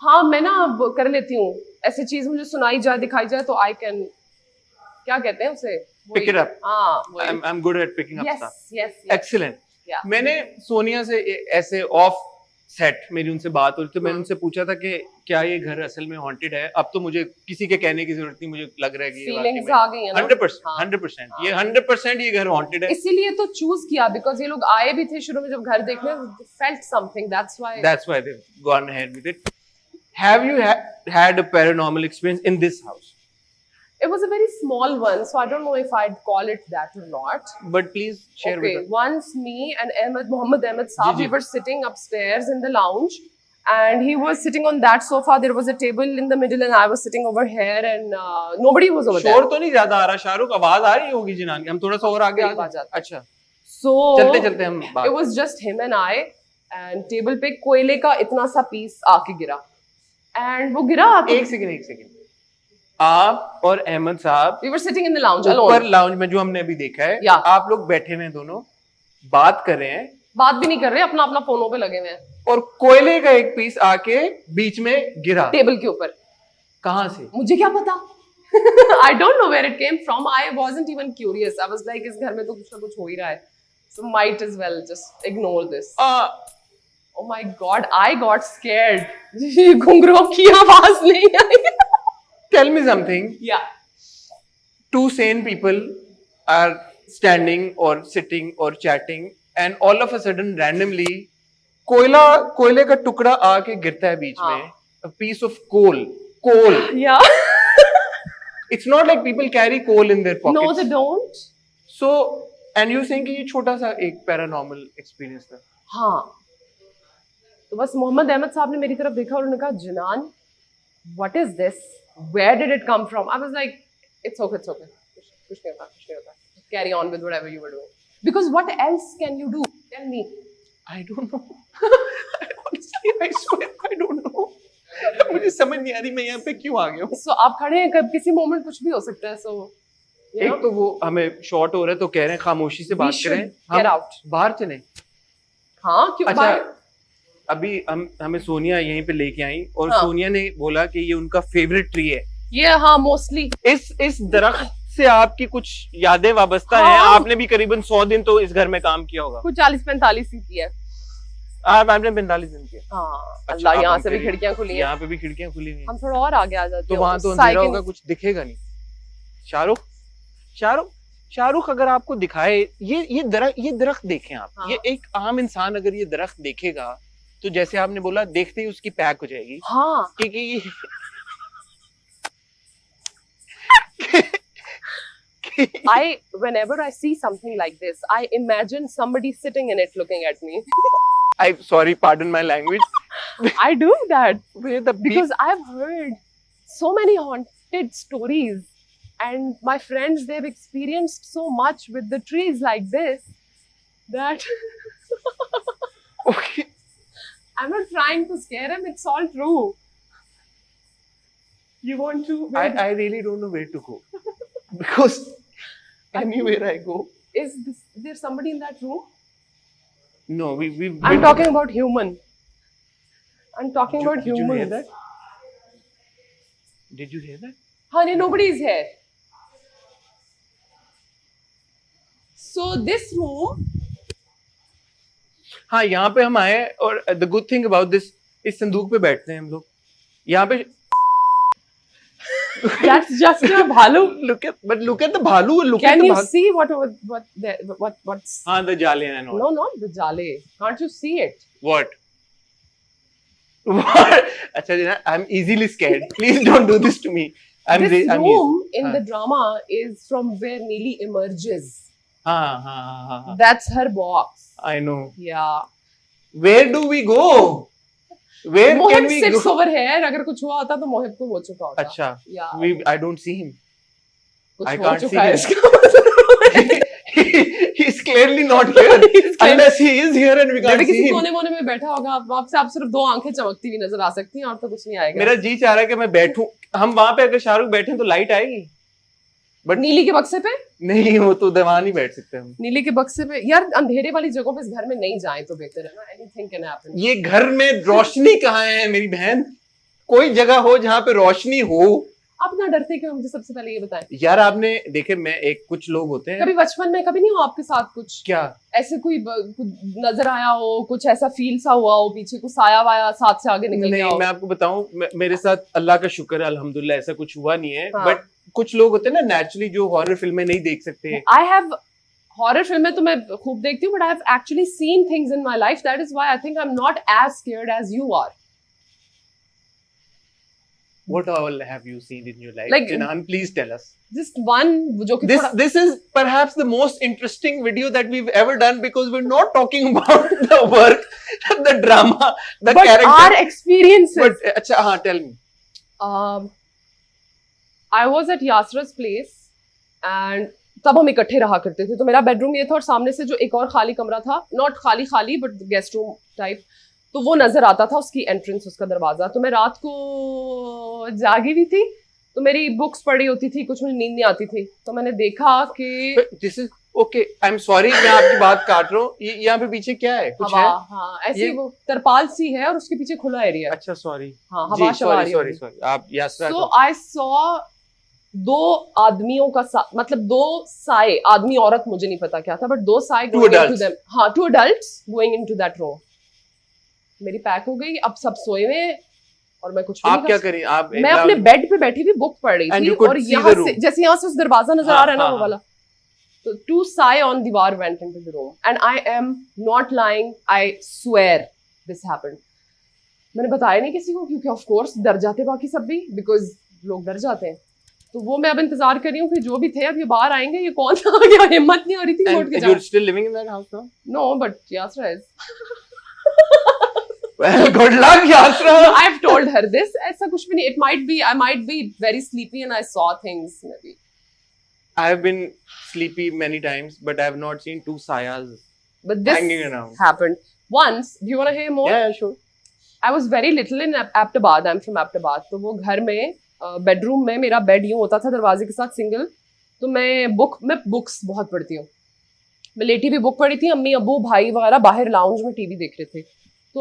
हाँ, मैं ना अब कर लेती हूँ, ऐसी चीज मुझे सुनाई जाए, दिखाई जाए, तो आई कैन, क्या कहते हैं उसे, पिक इट अप। हाँ, I am good at picking up stuff. Yes, excellent. मैंने सोनिया से ऐसे ऑफ सेट मेरी उनसे बात हो रही, तो मैंने उनसे पूछा था कि क्या ये घर असल में हॉन्टेड है? अब तो मुझे किसी के कहने की जरूरत नहीं, मुझे लग रहा है कि फीलिंग्स आ गई है ना। 100% ये 100% ये घर हॉन्टेड है। इसीलिए तो चूज किया, बिकॉज़ ये लोग आए भी थे शुरू में जब घर देखने, felt something, that's why they've gone ahead with it. Have you had a paranormal experience in this house? It was a very small one, so I don't know if I'd call it that or not. But please share with us. Once me and Mohammed Ahmed Saab, we were sitting upstairs in the lounge, and he was sitting on that sofa. There was a table in the middle, and I was sitting over here, and nobody was over there. शोर तो नहीं ज्यादा आ रहा शाहरुख? आवाज आ रही होगी जिनान की, हम थोड़ा सा और आगे आ जाते। अच्छा, so चलते हम बात। It was just him and I, and table पे कोयले का इतना सा पीस आके गिरा, and वो गिरा. एक सेकंड. आप और अहमद साहब We were sitting in the lounge ऊपर alone. लाउंज में जो हमने अभी देखा है, Yeah. आप लोग बैठे हुए हैं दोनों, बात कर रहे हैं बात भी नहीं कर रहे, अपना अपना फोनों पे लगे हुए हैं. और कोयले का एक पीस आके बीच में गिरा. टेबल के ऊपर. कहाँ से? मुझे क्या पता. I don't know where it came from. I wasn't even curious. I was like, इस घर में तो कुछ ना कुछ हो ही रहा है. So might as well just ignore this. Oh my God, I got scared. घुंघरू की आवाज नहीं आई. Tell me something. Yeah. Two sane people are standing or sitting or chatting, and all of a sudden, randomly, कोयले का टुकड़ा आके गिरता है बीच में. A piece of coal. Yeah. It's not like people carry coal in their pockets. No, they don't. So, and you saying कि ये छोटा सा एक paranormal experience था. हाँ. तो बस मोहम्मद अहमद साहब ने मेरी तरफ देखा और उन्होंने कहा, जिनान, what is this? Where did it come from? I was like, it's okay. कुछ नहीं होता. Carry on with whatever you were doing. Because what else can you do? Tell me. I don't know. Honestly, I swear, I don't know. मुझे समझ नहीं आ रही मैं यहाँ पे क्यों आ गया हूँ. So आप खड़े हैं, कब किसी मोमेंट कुछ भी हो सकता है. So एक तो वो हमें शॉर्ट हो रहा है तो कह रहे हैं खामोशी से बात करें. Get out. बाहर चले. हाँ क्यों? अच्छा, अभी हमें सोनिया यहीं पे लेके आई और सोनिया ने बोला कि ये उनका फेवरेट ट्री है. ये हाँ मोस्टली इस दरख्त से आपकी कुछ यादें वाबस्ता हैं. आपने भी करीबन 100 दिन तो इस घर में काम किया होगा. कुछ 40-45 ही किया. आपने 45 दिन किया. हाँ. अल्लाह, यहाँ से भी खिड़कियाँ खुली हैं. यहाँ पे भी खिड़कियाँ खुली हुई हैं. हम थोड़ा और आगे आ जाते हैं. तो वहाँ तो अंधेरा होगा, कुछ दिखेगा नहीं. शाहरुख अगर आपको दिखाए ये दरख्त देखें आप. हाँ. ये एक आम इंसान अगर ये दरख्त देखेगा तो जैसे आपने बोला देखते ही उसकी पैक हो जाएगी. हाँ. क्योंकि whenever I see something like this, I imagine somebody sitting in it looking at me. I'm sorry, pardon my language. I do that Where the because I've heard so many haunted stories, and my friends, they've experienced so much with the trees like this that Okay. I'm not trying to scare him. It's all true. You want to? I really don't know where to go because anywhere I go. Is there somebody in that room? No, I'm talking about human. I'm talking about Did human. you hear that? Did you hear that? Honey, nobody is here. So this room. हाँ, यहाँ पे हम आए और the good thing about this, इस संदूक पे बैठते हैं हम लोग. यहाँ पे That's just a bhalu. look at the bhalu. Can you see what's? हाँ, the jale and all. No, not the jale. Can't you see it? What? अच्छा, I'm easily scared. Please don't do this to me. This room in the drama is from where Neeli emerges. हाँ. That's her box. I know. Yeah. Where do we go? Where Mohib can we sits go? over here. अगर कुछ हुआ होता तो मोहिब को हो चुका होता. अच्छा. Yeah. I don't see him. कुछ I हो can't see चुका है him. इसका मतलब. He's clearly not here. Unless he is here and we can't see किसी him. कोने में बैठा होगा. आपसे आप सिर्फ 2 आंखें चमकती हुई नजर आ सकती हैं और तो कुछ नहीं आएगा. मेरा जी चाह रहा है कि मैं बैठूं. हम वहां पे अगर शाहरुख बैठे तो लाइट आएगी. बट नीली के बक्से पे नहीं, वो तो दीवान ही बैठ सकते हम. नीली के बक्से पे यार अंधेरे वाली जगहों पे इस घर में नहीं जाएं तो बेहतर है ना. Anything can happen. ये घर में रोशनी कहाँ है मेरी बहन? कोई जगह हो जहाँ पे रोशनी हो. आप ना डरते क्यों? मुझे सबसे पहले ये बताएं. यार आपने देखे, मैं एक कुछ लोग होते हैं. कभी बचपन में कभी नहीं हुआ आपके साथ कुछ? क्या ऐसे कोई नजर आया हो, कुछ ऐसा फील सा हुआ हो, पीछे कुछ साया वाया साथ से आगे निकल गया हो? नहीं, मैं आपको बताऊं, मेरे साथ अल्लाह का शुक्र है, अल्हम्दुलिल्लाह ऐसा कुछ हुआ नहीं है. हाँ. बट कुछ लोग होते हैं ना नेचुरली जो हॉरर फिल्में नहीं देख सकते. आई हैव हॉरर फिल्में तो मैं खूब देखती हूँ, but I have actually seen things in my life. That is why I think I am not as scared as you are. What all have you seen in your life? Like, Jinan, please tell us. Just one. जो कि This is perhaps the most interesting video that we've ever done because we're not talking about the work, the drama, the but character. our experiences. But अच्छा, हाँ, tell me. I was at Yasra's place and तब हम इकट्ठे रहा करते थे. तो मेरा बेडरूम ये था और सामने से जो एक और खाली कमरा था, नॉट खाली बट गेस्ट रूम टाइप, तो वो नजर आता था उसकी एंट्रेंस, उसका दरवाजा। तो मैं रात को जागी हुई थी, तो मेरी बुक्स पढ़ी होती थी, कुछ मुझे नींद नहीं आती थी, तो मैंने देखा कि this is okay, I am sorry मैं आपकी बात काट रहा हूँ, यहाँ पे पीछे क्या है, कुछ हवा, है? हाँ ऐसी ये- वो तरपाल सी है और उसके पीछे खुला एरिया है। अच्छा सॉरी, हाँ हवा शवा आ रही सॉरी होगी। सॉरी, आप यात्रा सो आई सॉ 2 आदमियों का मतलब 2 साए, आदमी औरत मुझे नहीं पता क्या था, बट 2 साए Two going into adults. Them, हाँ 2 adults going into that room. मेरी पैक हो गई, अब सब सोए हुए हैं और मैं कुछ भी आप नहीं क्या कर करें, आप मैं अपने बेड पे बैठी हुई बुक पढ़ रही And थी you could और see यहाँ the से room. जैसे यहाँ से उस दरवाजा नजर आ रहा है ना हाँ, वो हाँ. वाला, तो 2 साए ऑन दीवार went into the room and I am not lying, I swear this happened. मैंने बताया नहीं किसी को क्योंकि ऑफ कोर्स डर जाते बाकी सब भी, बिकॉज लोग डर जाते हैं। तो वो मैं अब इंतजार कर रही हूँ कि जो भी थे अब ये बाहर आएंगे, ये कौन आ गया, हिम्मत नहीं हो रही थी छोड़ के And जाओ। you're still living in that house now? No but Yatra is Well, good luck, Yatra. I've told her this, ऐसा कुछ भी नहीं, it might be I might be very sleepy and I saw things maybe. I have been sleepy many times, but I have not seen 2 sayas But this hanging around. happened once. Do you want to hear more? Yeah, sure. I was very little in Aptabad. I'm from Aptabad. तो वो घर में bedroom में मेरा bed यूं होता था दरवाजे के साथ सिंगल। तो मैं बुक्स बहुत पढ़ती हूँ। मैं लेटी भी बुक पढ़ी थी, अम्मी अबू भाई वगैरह बाहर लाउंज में टीवी देख रहे थे। तो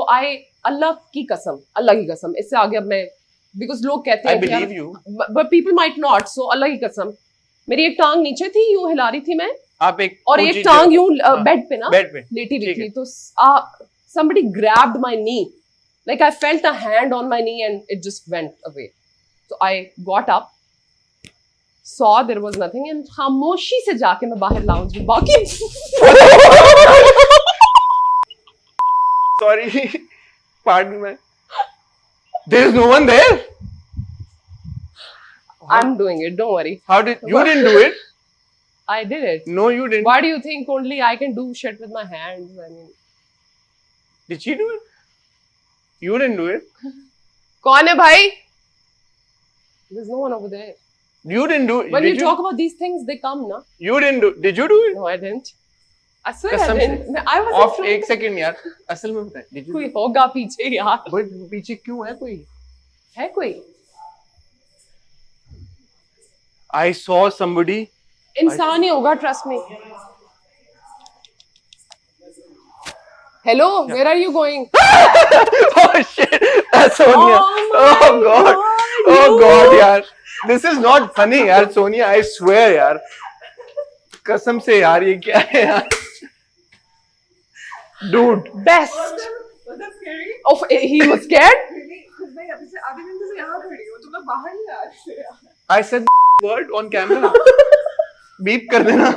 अल्लाह की कसम इससे आगे अब मैं, बिकॉज लोग कहते I हैं believe you. But people might not, so अल्लाह की कसम मेरी एक टांग नीचे थी, यूं हिला रही थी मैं, आप एक और एक टांग यूं बेड पे ना बेड पे लेटी हुई ठीक थी। है। तो somebody grabbed my knee, like I felt a hand on my knee and it just went away. So I got up, saw there was nothing and खामोशी से जाके मैं बाहर लाउंज में बाकी Sorry, pardon me. There is no one there. I'm doing it, don't worry. How did you didn't do it? I did it. No, you didn't. Why do you think only I can do shit with my hands? I mean, Did she do it? You didn't do it. कौन है भाई? There's no one over there. You didn't do it. When Did you talk about these things, they come, na? You didn't do. Did you do it? No, I didn't. I swear I कसम से। didn't. I was Off एक second यार, असल में बताएं। Did you? कोई होगा पीछे यार। But पीछे क्यों है कोई? है कोई? I saw somebody. इंसान ही होगा, trust me. Hello, where are you going? Oh shit! That's Sonia. Oh god. Oh god यार. This is not funny यार, Sonia. I swear यार. कसम से यार, ये क्या है यार? Dude. Best. Was that scary? Oh, he was scared? Really? खुद मैं अभी से आधे घंटे से यहाँ खड़ी हूँ, तो मैं बाहर नहीं आ रही थी यार। I said word on camera. Beep कर देना.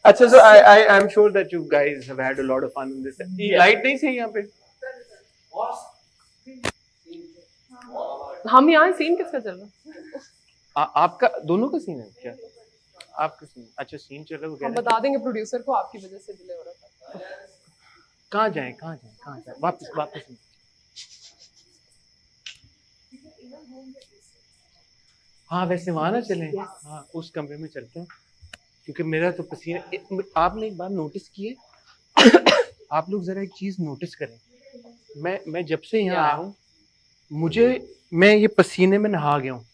अच्छा, so I'm sure that you guys have had a lot of fun in this. Yeah. Light नहीं सही यहाँ पे. हम यहाँ सीन किसका चल रहा है? आपका दोनों का सीन है क्या? आपका सीन? अच्छा, सीन चल रहा है। हम बता देंगे प्रोड्यूसर को आपकी वजह से डिले हो रहा था। कहाँ जाए? वापस हाँ, वैसे वहां ना चले। हाँ, उस कमरे में चलते हैं, क्योंकि मेरा तो पसीना। आपने एक बार नोटिस की है? आप लोग जरा एक चीज नोटिस करें, मैं जब से यहाँ आया हूँ, मैं ये पसीने में नहा गया हूँ।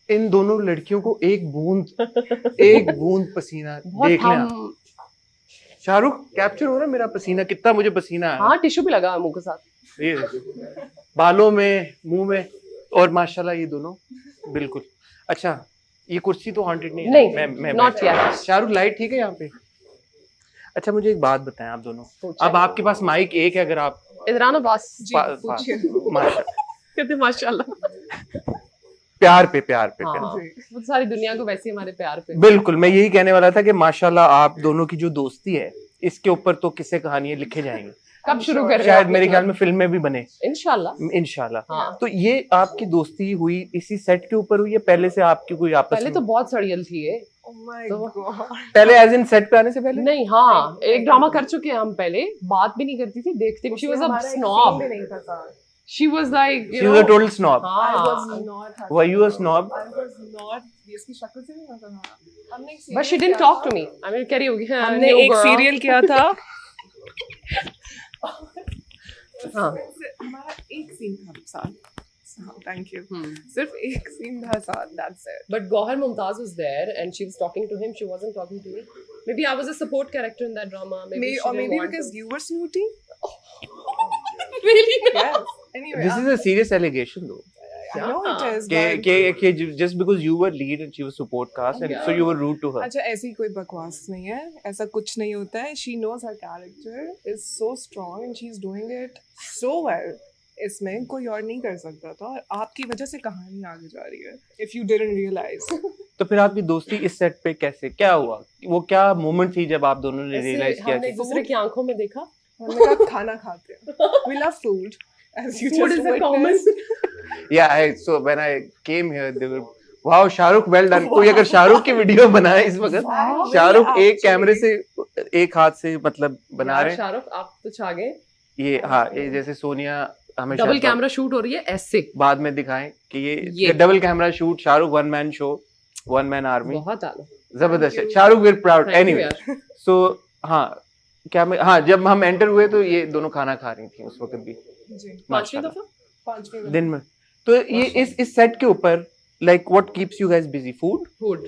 इन दोनों लड़कियों को एक बूंद पसीना देख लें। शाहरुख, कैप्चर हो रहा है मेरा पसीना, कितना मुझे पसीना है। हाँ, टिश्यू भी लगा है मुंह के साथ। ये बालों में, मुंह में, और माशाल्लाह ये दोनों बिल्कुल। अच्छा, ये कुर्सी तो हॉन्टेड नहीं है? नहीं, not yet. शाहरुख, लाइट ठीक है यहाँ पे? अच्छा, मुझे एक बात बताएं आप दोनों। अब आपके पास माइक एक है, अगर आप इधर आना बस। माशाल्लाह, कहते माशाल्लाह। प्यार पे वो सारी दुनिया को वैसे हमारे प्यार पे। बिल्कुल, मैं यही कहने वाला था कि माशाल्लाह आप दोनों की जो दोस्ती है, इसके ऊपर तो किस्से कहानियां लिखे जाएंगे। कब शुरू कर रहे हैं? शायद मेरे ख्याल में फिल्में भी बने इंशाल्लाह। हाँ। तो ये आपकी दोस्ती हुई इसी सेट के ऊपर हुई है? पहले से आपकी कोई आपस पहले में? तो बहुत सड़ियल थी ये। Oh my God. पहले एज इन सेट पे आने से पहले? नहीं, हाँ, एक ड्रामा कर चुके हैं हम पहले। बात भी नहीं करती थी, देखते भी। She was a snob. She was like, She was a total snob. I was not. Were you a snob? I was not. इसकी शक्ल से नहीं पता था। हमने एक But she didn't talk to me. I mean, कह रही होगी। हमने एक सीरियल किया था। हाँ हमारा एक सीन था साथ, थैंक यू, सिर्फ एक सीन था साथ, that's it. But Gauhar Mumtaz was there and she was talking to him. She wasn't talking to me. Maybe I was a support character in that drama. Maybe she Or didn't maybe want because to. you were snooty. Really not. Yes. Anyway, This is a serious allegation though. I know it is. कि just because you were lead and she was support cast and Yeah. so you were rude to her. अच्छा, ऐसी कोई बकवास नहीं है, ऐसा कुछ नहीं होता है. She knows her character is so strong and she's doing it so well. इसमें कोई और नहीं कर सकता था और आपकी वजह से कहानी आगे जा रही है. If you didn't realize. तो फिर आपकी दोस्ती इस सेट पे कैसे क्या हुआ? वो क्या मोमेंट थी जब आप दोनों ने ऐसे रियलाइज किया हमने कि एक दूसरे की आंखों में देखा. हमने कहा खाना खाते हैं. We love food. As you Food just is a common. witnessed. yeah so when I came here they were wow Shahrukh well done. कोई अगर शाहरुख की वीडियो बनाए इस वक्त, Wow. शाहरुख एक Actually. कैमरे से एक हाथ से मतलब बना यार रहे हैं. शाहरुख आप तो छा गए. ये हाँ ये जैसे सोनिया हमेशा डबल कैमरा शूट हो रही है ऐसे. बाद में दिखाएं कि ये. ये double camera shoot Shahrukh one man show one man army बहुत आला. जबरदस्त है. Thank you. Shahrukh very proud Thank you anyway. यार. सो हाँ क्या मैं हाँ जब हम एंटर हुए तो ये दोनों खाना खा रही थी उस वक्त भी जी. पांचवी माशाल्लाह. दफा. पांचवी दिन में. तो ये इस सेट के ऊपर like what keeps you guys busy? Food? Food.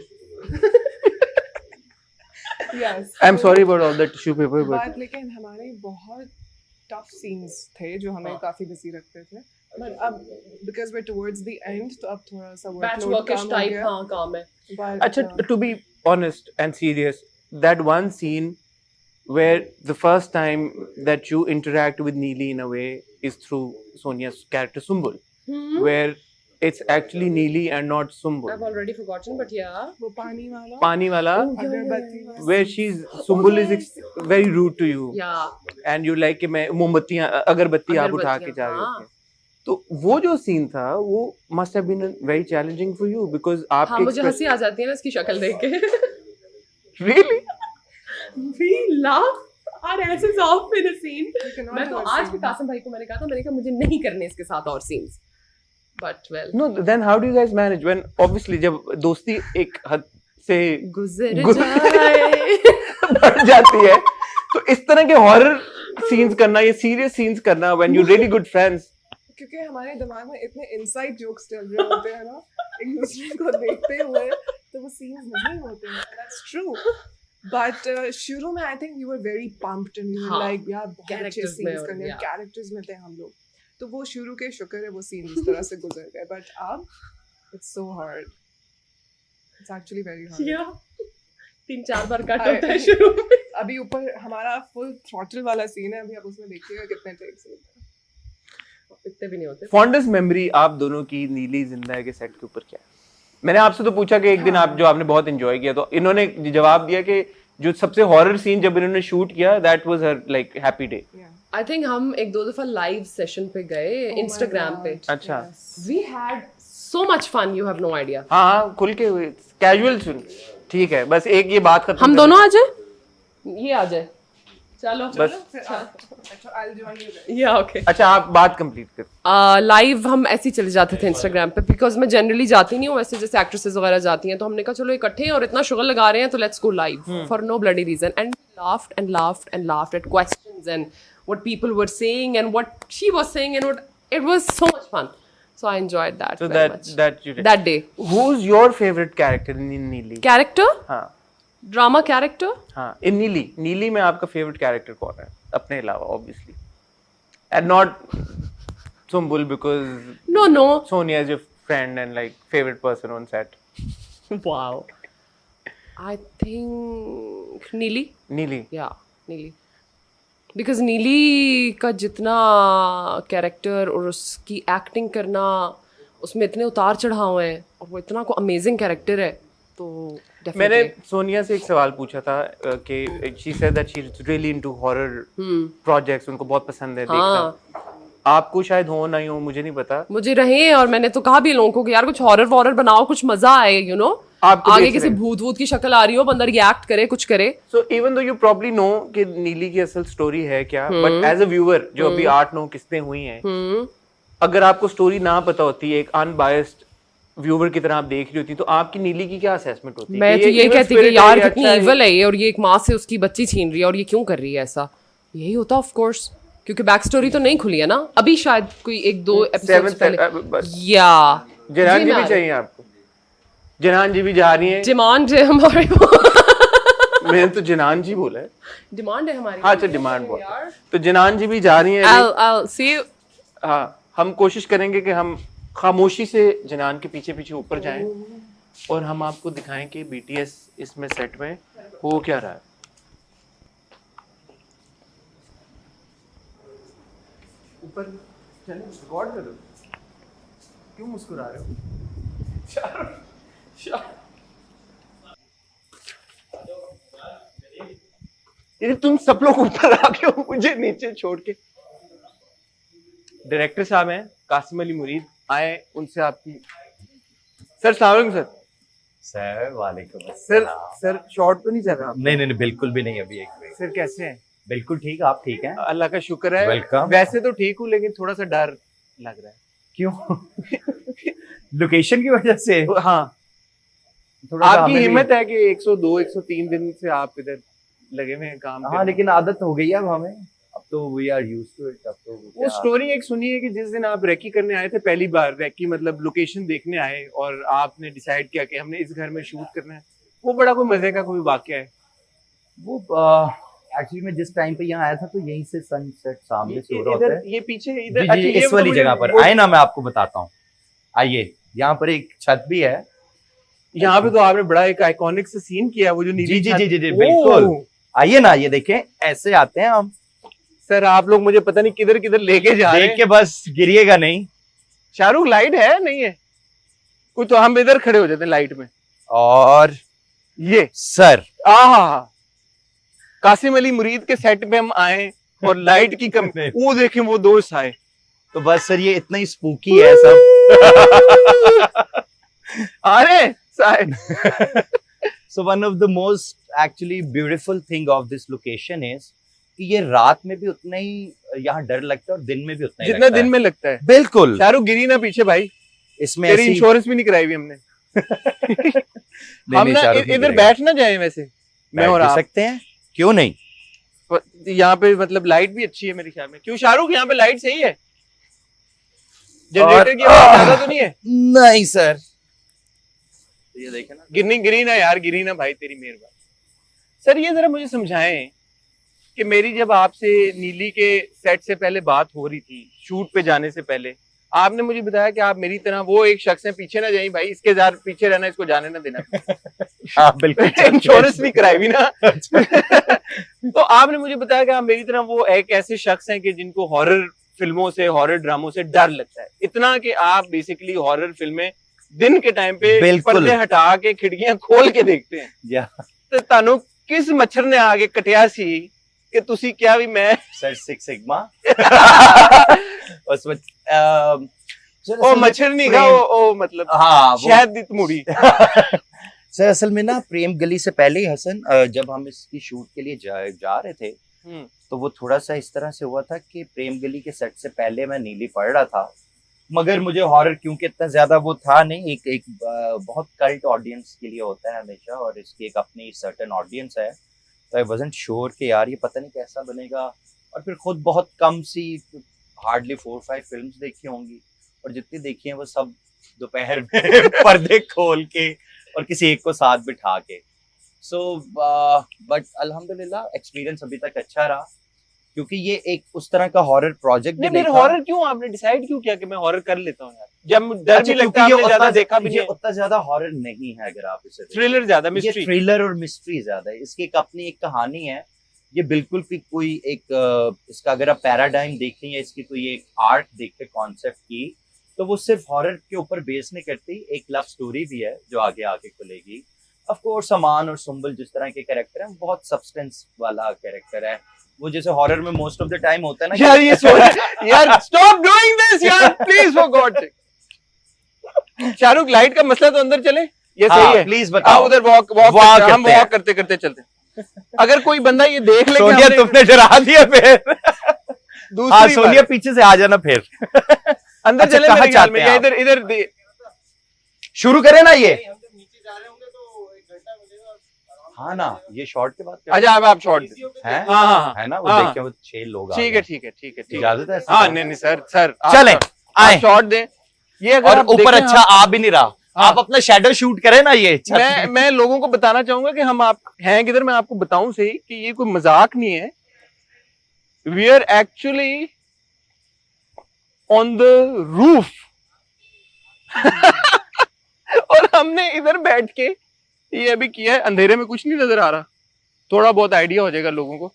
Yes. I am sorry about all the tissue paper but बात लेकिन हमारे बहुत टफ सीन्स थे जो हमें काफी बिजी रखते थे. बट अब because we're towards the end तो अब थोड़ा सा बैच workload वर्किश कम हो टाइप गया. हाँ काम है. But, अच्छा to be honest and serious, that one scene where the first time that you interact with Neeli in a way is through Sonia's character Sumbul, where it's actually Neeli and not Sumbul. I've already forgotten but yeah. वो पानी वाला Pani wala, अगरबत्ती वाला. where she's Sumbul is very rude to you Yeah. and you like कि मैं मोमबत्तियाँ अगरबत्ती आप उठा के जा रहे थे. तो वो जो सीन था वो must have been very challenging for you because हाँ आपके मुझे हंसी आ जाती है ना इसकी शक्ल देख के. really We laugh और ऐसे साफ in a scene. cannot मैं तो do a आज scene. भी कासिम भाई को मैंने कहा था, मैंने कहा मुझे नहीं करने इसके साथ और scenes. But well. No, then how do you guys manage when obviously जब दोस्ती एक हद से गुजर गुजर- जाए. बढ़ जाती है तो इस तरह के हॉरर सीन्स करना, ये सीरियस सीन्स करना when you're really good friends. क्योंकि हमारे दिमाग में इतने इनसाइड जोक्स चल रहे होते हैं ना एक दूसरे को देखते हुए, तो वो सीन्स नहीं होते हैं. That's true. बट शुरू में I think you were very pumped and you were हाँ, लाइक यार बहुत अच्छे characters में सीन्स और- करने, yeah. कैरेक्टर्स में थे हम लोग. तो वो शुरू के शुक्र है वो सीन इस तरह से गुजर गए. बट अब it's so hard. It's actually very hard. Yeah. 3-4 bar cut I- होता है शुरू में. अभी ऊपर हमारा फुल थ्रॉटल वाला सीन है, अभी आप उसमें देखिएगा कितने टेक्स होते हैं. इतने भी नहीं होते. फॉन्डेस्ट मेमोरी आप दोनों की नीली जिंदा के सेट के ऊपर क्या है? मैंने आपसे तो पूछा कि एक दिन आप जो आपने बहुत एंजॉय किया, तो इन्होंने जवाब दिया कि जो सबसे हॉरर सीन जब इन्होंने शूट किया that was her like happy day. I think हम एक दो दफा लाइव सेशन पे गए Oh my इंस्टाग्राम पे. God. अच्छा. Yes. We had so much fun, you have no idea. हाँ हाँ खुल के कैजुअल सुन. ठीक है बस एक ये बात खत्म हम कर- दोनों आ जाए. ये आ जाए. चलो. बस. अच्छा I'll join you then. या ओके. अच्छा आप बात कंप्लीट कर. लाइव हम ऐसे ही चले जाते थे इंस्टाग्राम पे बिकॉज मैं जनरली जाती नहीं हूँ वैसे जैसे एक्ट्रेसेस वगैरह जाती हैं, तो हमने कहा चलो इकट्ठे हैं और इतना शुगर लगा रहे हैं तो let's go live for no bloody reason. And laughed and laughed and laughed at questions and what people were saying and what she was saying and what it was so much fun. So I enjoyed that So very much. that you did. That day. Who's your favorite character in नीली? Character? हाँ Drama character? हाँ इन नीली में आपका favourite character कौन है अपने अलावा obviously and not Sumbul because No. Sonia is your friend and like favorite person on set. Wow. I think Neeli. Neeli. Yeah, Neeli. Because Neeli का जितना कैरेक्टर और उसकी एक्टिंग करना उसमें इतने उतार चढ़ाव हैं और वो इतना को अमेजिंग कैरेक्टर है तो मैंने definitely. सोनिया से एक सवाल पूछा था कि she said that she is really into horror projects, उनको बहुत पसंद है देखना. आपको शायद हो नहीं हो मुझे नहीं पता. मुझे रहे और मैंने तो कहा भी लोगों को कि यार कुछ हॉरर वॉरर बनाओ, कुछ मजा आए, यू नो. आपको आगे देख किसी रहे हैं. भूत वूत की शक्ल आ रही हो, बंदा रिएक्ट करे, कुछ करे. So even though you probably know कि नीली की असल स्टोरी है क्या, but as a viewer जो अभी 8-9 किस्तें हुई हैं, अगर आपको स्टोरी ना पता होती, एक अनबायस्ड व्यूअर की तरह आप देख रही होती, तो आपकी नीली की क्या असेसमेंट होती? मैं तो ये कहती कि यार कितनी इविल है ये और ये एक माँ से उसकी बच्ची छीन रही है और ये क्यों कर रही है ऐसा. यही होता ऑफ कोर्स. क्योंकि बैक स्टोरी तो नहीं खुली है ना अभी, शायद कोई 1-2 एपिसोड Seventh, पहले या जनान जी भी चाहिए आपको? जनान जी भी जा रही हैं। डिमांड है हमारे को। मैंने तो जनान जी बोला है। डिमांड है हमारी। हाँ अच्छा डिमांड बोला। तो जनान जी भी जा रही हैं। I'll see you. हाँ हम कोशिश करेंगे कि हम खामोशी से जनान के पीछे पीछे ऊपर जाएं और हम आपको दिखाएं कि BTS इसमें सेट में हो क्या रहा है। ऊपर चले रिकॉर्ड करो। क्यों मुस्कुरा रहे हो? ये तुम सब लोग ऊपर आ गए हो मुझे नीचे छोड़ के। डायरेक्टर साहब हैं कासिम अली मुरीद, आए उनसे आपकी। सर अस्सलाम वालेकुम सर। सर वालेकुम सर अस्सलाम। सर शॉर्ट तो नहीं चल रहा? नहीं बिल्कुल भी नहीं, अभी एक मिनट। सर कैसे हैं? बिल्कुल ठीक, आप ठीक हैं? अल्लाह का शुक्र है। वेलकम। वैसे तो ठीक हूँ लेकिन थोड़ा सा डर लग रहा है। क्यों? लोकेशन की वजह से? हाँ थोड़ा सा आपकी हमें भी- हिम्मत है कि 102 103 दिन से आप इधर लगे हुए हैं काम हाँ करने। लेकिन आदत हो गई है अब हमें, अब तो we are used to it. अब तो वो क्या- स्टोरी एक सुनी है कि जिस दिन आप रेकी करने आए थे पहली बार, रेकी मतलब लोकेशन देखने आए और आपने डिसाइड किया कि हमने इस घर में शूट करना है, वो बड़ा कोई मजे का कोई वाकया है? वो एक्चुअली मैं जिस टाइम पे यहाँ आया था तो यहीं से सनसेट सामने से हो रहा इधर होता है। ये पीछे जी इधर जी अच्छा, ये इस वाली मुझे- जगह पर वो- आए ना, मैं आपको बताता हूँ। आइए, यहाँ पर एक छत भी है। यहाँ पे तो आपने बड़ा एक आइकॉनिक से सीन किया है, वो जो नीली जी जी छत- जी जी जी ओह! बिल्कुल। आइए ना, ये देखें ऐसे आते हैं हम। सर आप लोग मुझे पता नहीं किधर किधर लेके जा रहे देख हैं। के बस गिरिएगा नहीं। शाहरुख लाइट है नहीं है कोई? तो हम इधर खड़े हो जाते हैं लाइट में। और ये सर आहा कासिम अली मुरीद के सेट पे हम आए और लाइट की कम नहीं। वो देखें वो दोस्त आए। तो बस सर ये इतना ही स्पूकी है सब। अरे साहब So one of the most actually beautiful thing of this location is कि ये रात में भी उतना ही यहाँ डर लगता है और दिन में भी उतना ही जितना लगता दिन है। में लगता है। बिल्कुल। शाहरुख गिरी ना पीछे भाई, इसमें तेरी ऐसी इंश्योरेंस भी नहीं कराई हुई हमने। नहीं, हम नहीं, ना शाहरुख नहीं इधर करेगा। बैठ ना जाए वैसे मैं बैठ और भी आप। सकते हैं, क्यों नहीं? यहाँ पे मतलब लाइट भी अच्छी है मेरे ख्याल में। क्यों शाहरुख यहाँ पे लाइट सही है? जनरेटर की आवाज ज्यादा तो नहीं है? नहीं सर, ये देखे ना। गिरी ना यार, गिरी ना भाई, तेरी मेहरबानी। सर ये जरा मुझे समझाएं कि मेरी जब आपसे नीली के सेट से पहले बात हो रही थी, शूट पे जाने से पहले, आपने मुझे बताया कि आप मेरी तरह वो एक शख्स है, पीछे ना जाइए भाई, इसके जार पीछे रहना, इसको जाने ना देना। हाँ बिल्कुल। इंश्योरेंस भी कराई हुई ना। तो आपने मुझे बताया कि आप मेरी तरह वो एक ऐसे शख्स हैं कि जिनको हॉरर फिल्मों से, हॉरर ड्रामों से डर लगता है, इतना कि आप बेसिकली हॉरर फिल्में दिन के टाइम पे बिल्कुल। पर्दे हटा के खिड़कियां खोल के देखते हैं। या ਤੇ ਤੁਹਾਨੂੰ ਕਿਸ ਮੱਛਰ ਨੇ ਆ ਕੇ ਕਟਿਆ ਸੀ ਕਿ ਤੁਸੀਂ ਕਿਹਾ ਵੀ ਮੈਂ सर सिक्स सिग्मा। उसमें ਉਹ ਮੱਛਰ ਨਹੀਂ ਗਾ, ਉਹ मतलब हाँ वो ਸ਼ਹਿਦ ਦੀ ਤਮੂੜੀ। सर असल में ना प्रेम गली से पहले ही हसन, जब हम इसकी शूट के लिए जा रहे थे तो वो थोड़ा सा इस तरह से हुआ था कि प्रेम गली के सेट से पहले मैं नीली पढ़ रहा था, मगर मुझे हॉरर क्योंकि इतना ज्यादा वो था नहीं। एक बहुत कल्ट ऑडियंस के लिए होता है हमेशा, और इसकी एक अपनी सर्टेन ऑडियंस है, तो आई वाज़न्ट श्योर कि यार ये पता नहीं कैसा बनेगा। और फिर खुद बहुत कम सी, हार्डली 4-5 फिल्म्स देखी होंगी, और जितनी देखी हैं वो सब दोपहर में पर्दे खोल के और किसी एक को साथ बिठा के। सो बट अल्हम्दुलिल्लाह एक्सपीरियंस अभी तक अच्छा रहा, क्योंकि ये एक उस तरह का हॉरर प्रोजेक्ट भी नहीं फिर नहीं था। हॉरर क्यों आपने डिसाइड क्यों किया कि मैं हॉरर कर लेता हूँ यार, जब डर अच्छा, भी लगता है, क्योंकि आपने ज्यादा देखा भी ये नहीं, उतना ज्यादा हॉरर नहीं है अगर आप इसे देखें। थ्रिलर ज्यादा, ये मिस्ट्री। थ्रिलर और मिस्ट्री ज्यादा है। इसकी एक अपनी एक कहानी है, ये बिल्कुल भी कोई एक इसका अगर आप पैराडाइम देखें या इसकी कोई एक आर्ट देखें कॉन्सेप्ट की, तो वो सिर्फ हॉरर के ऊपर बेस नहीं करती, एक लव स्टोरी भी है जो आगे आगे खुलेगी। ऑफ कोर्स अमान और सुंबल जिस तरह के कैरेक्टर हैं, बहुत सब्सटेंस वाला कैरेक्टर है, वो जैसे हॉरर में मोस्ट ऑफ द टाइम होता है ना। यार ये सोच यार, स्टॉप डूइंग दिस यार please, for God sake. Shahrukh light का मसला तो अंदर चले, ये सही है। प्लीज आओ बताओ। उधर वॉक Walk हम करते हैं। वॉक करते करते चलते हैं। अगर कोई बंदा ये देख ले कि सोनिया हमने तुमने डरा दिया फिर। दूसरी हाँ बार सोनिया पीछे से आ जाना फिर। अंदर अच्छा, चले कहाँ मेरे ख्याल में, चाहते या हैं इधर इधर शुरू शुरू करें ना ये। हाँ ना, ये शॉर्ट के बाद क्या अच्छा अब आप शॉर्ट है? हाँ हाँ है ना, वो हाँ। देख के वो 6 लोग आ ठीक गए। है ठीक है ठीक है ठीक है। इजाजत है? हाँ नहीं नहीं सर सर चलें, आए। आप शॉट दें। ये अगर और आप ऊपर देखें, अच्छा आ भी नहीं रहा, हाँ। आप अपना शैडो शूट करें ना ये मैं लोगों को बताना चाहूंगा कि हम आप हैं किधर, मैं आपको बताऊं सही कि ये कोई मजाक नहीं है। We are actually on the roof और हमने इधर बैठ के ये अभी किया है। अंधेरे में कुछ नहीं नजर आ रहा, थोड़ा बहुत आइडिया हो जाएगा लोगों को।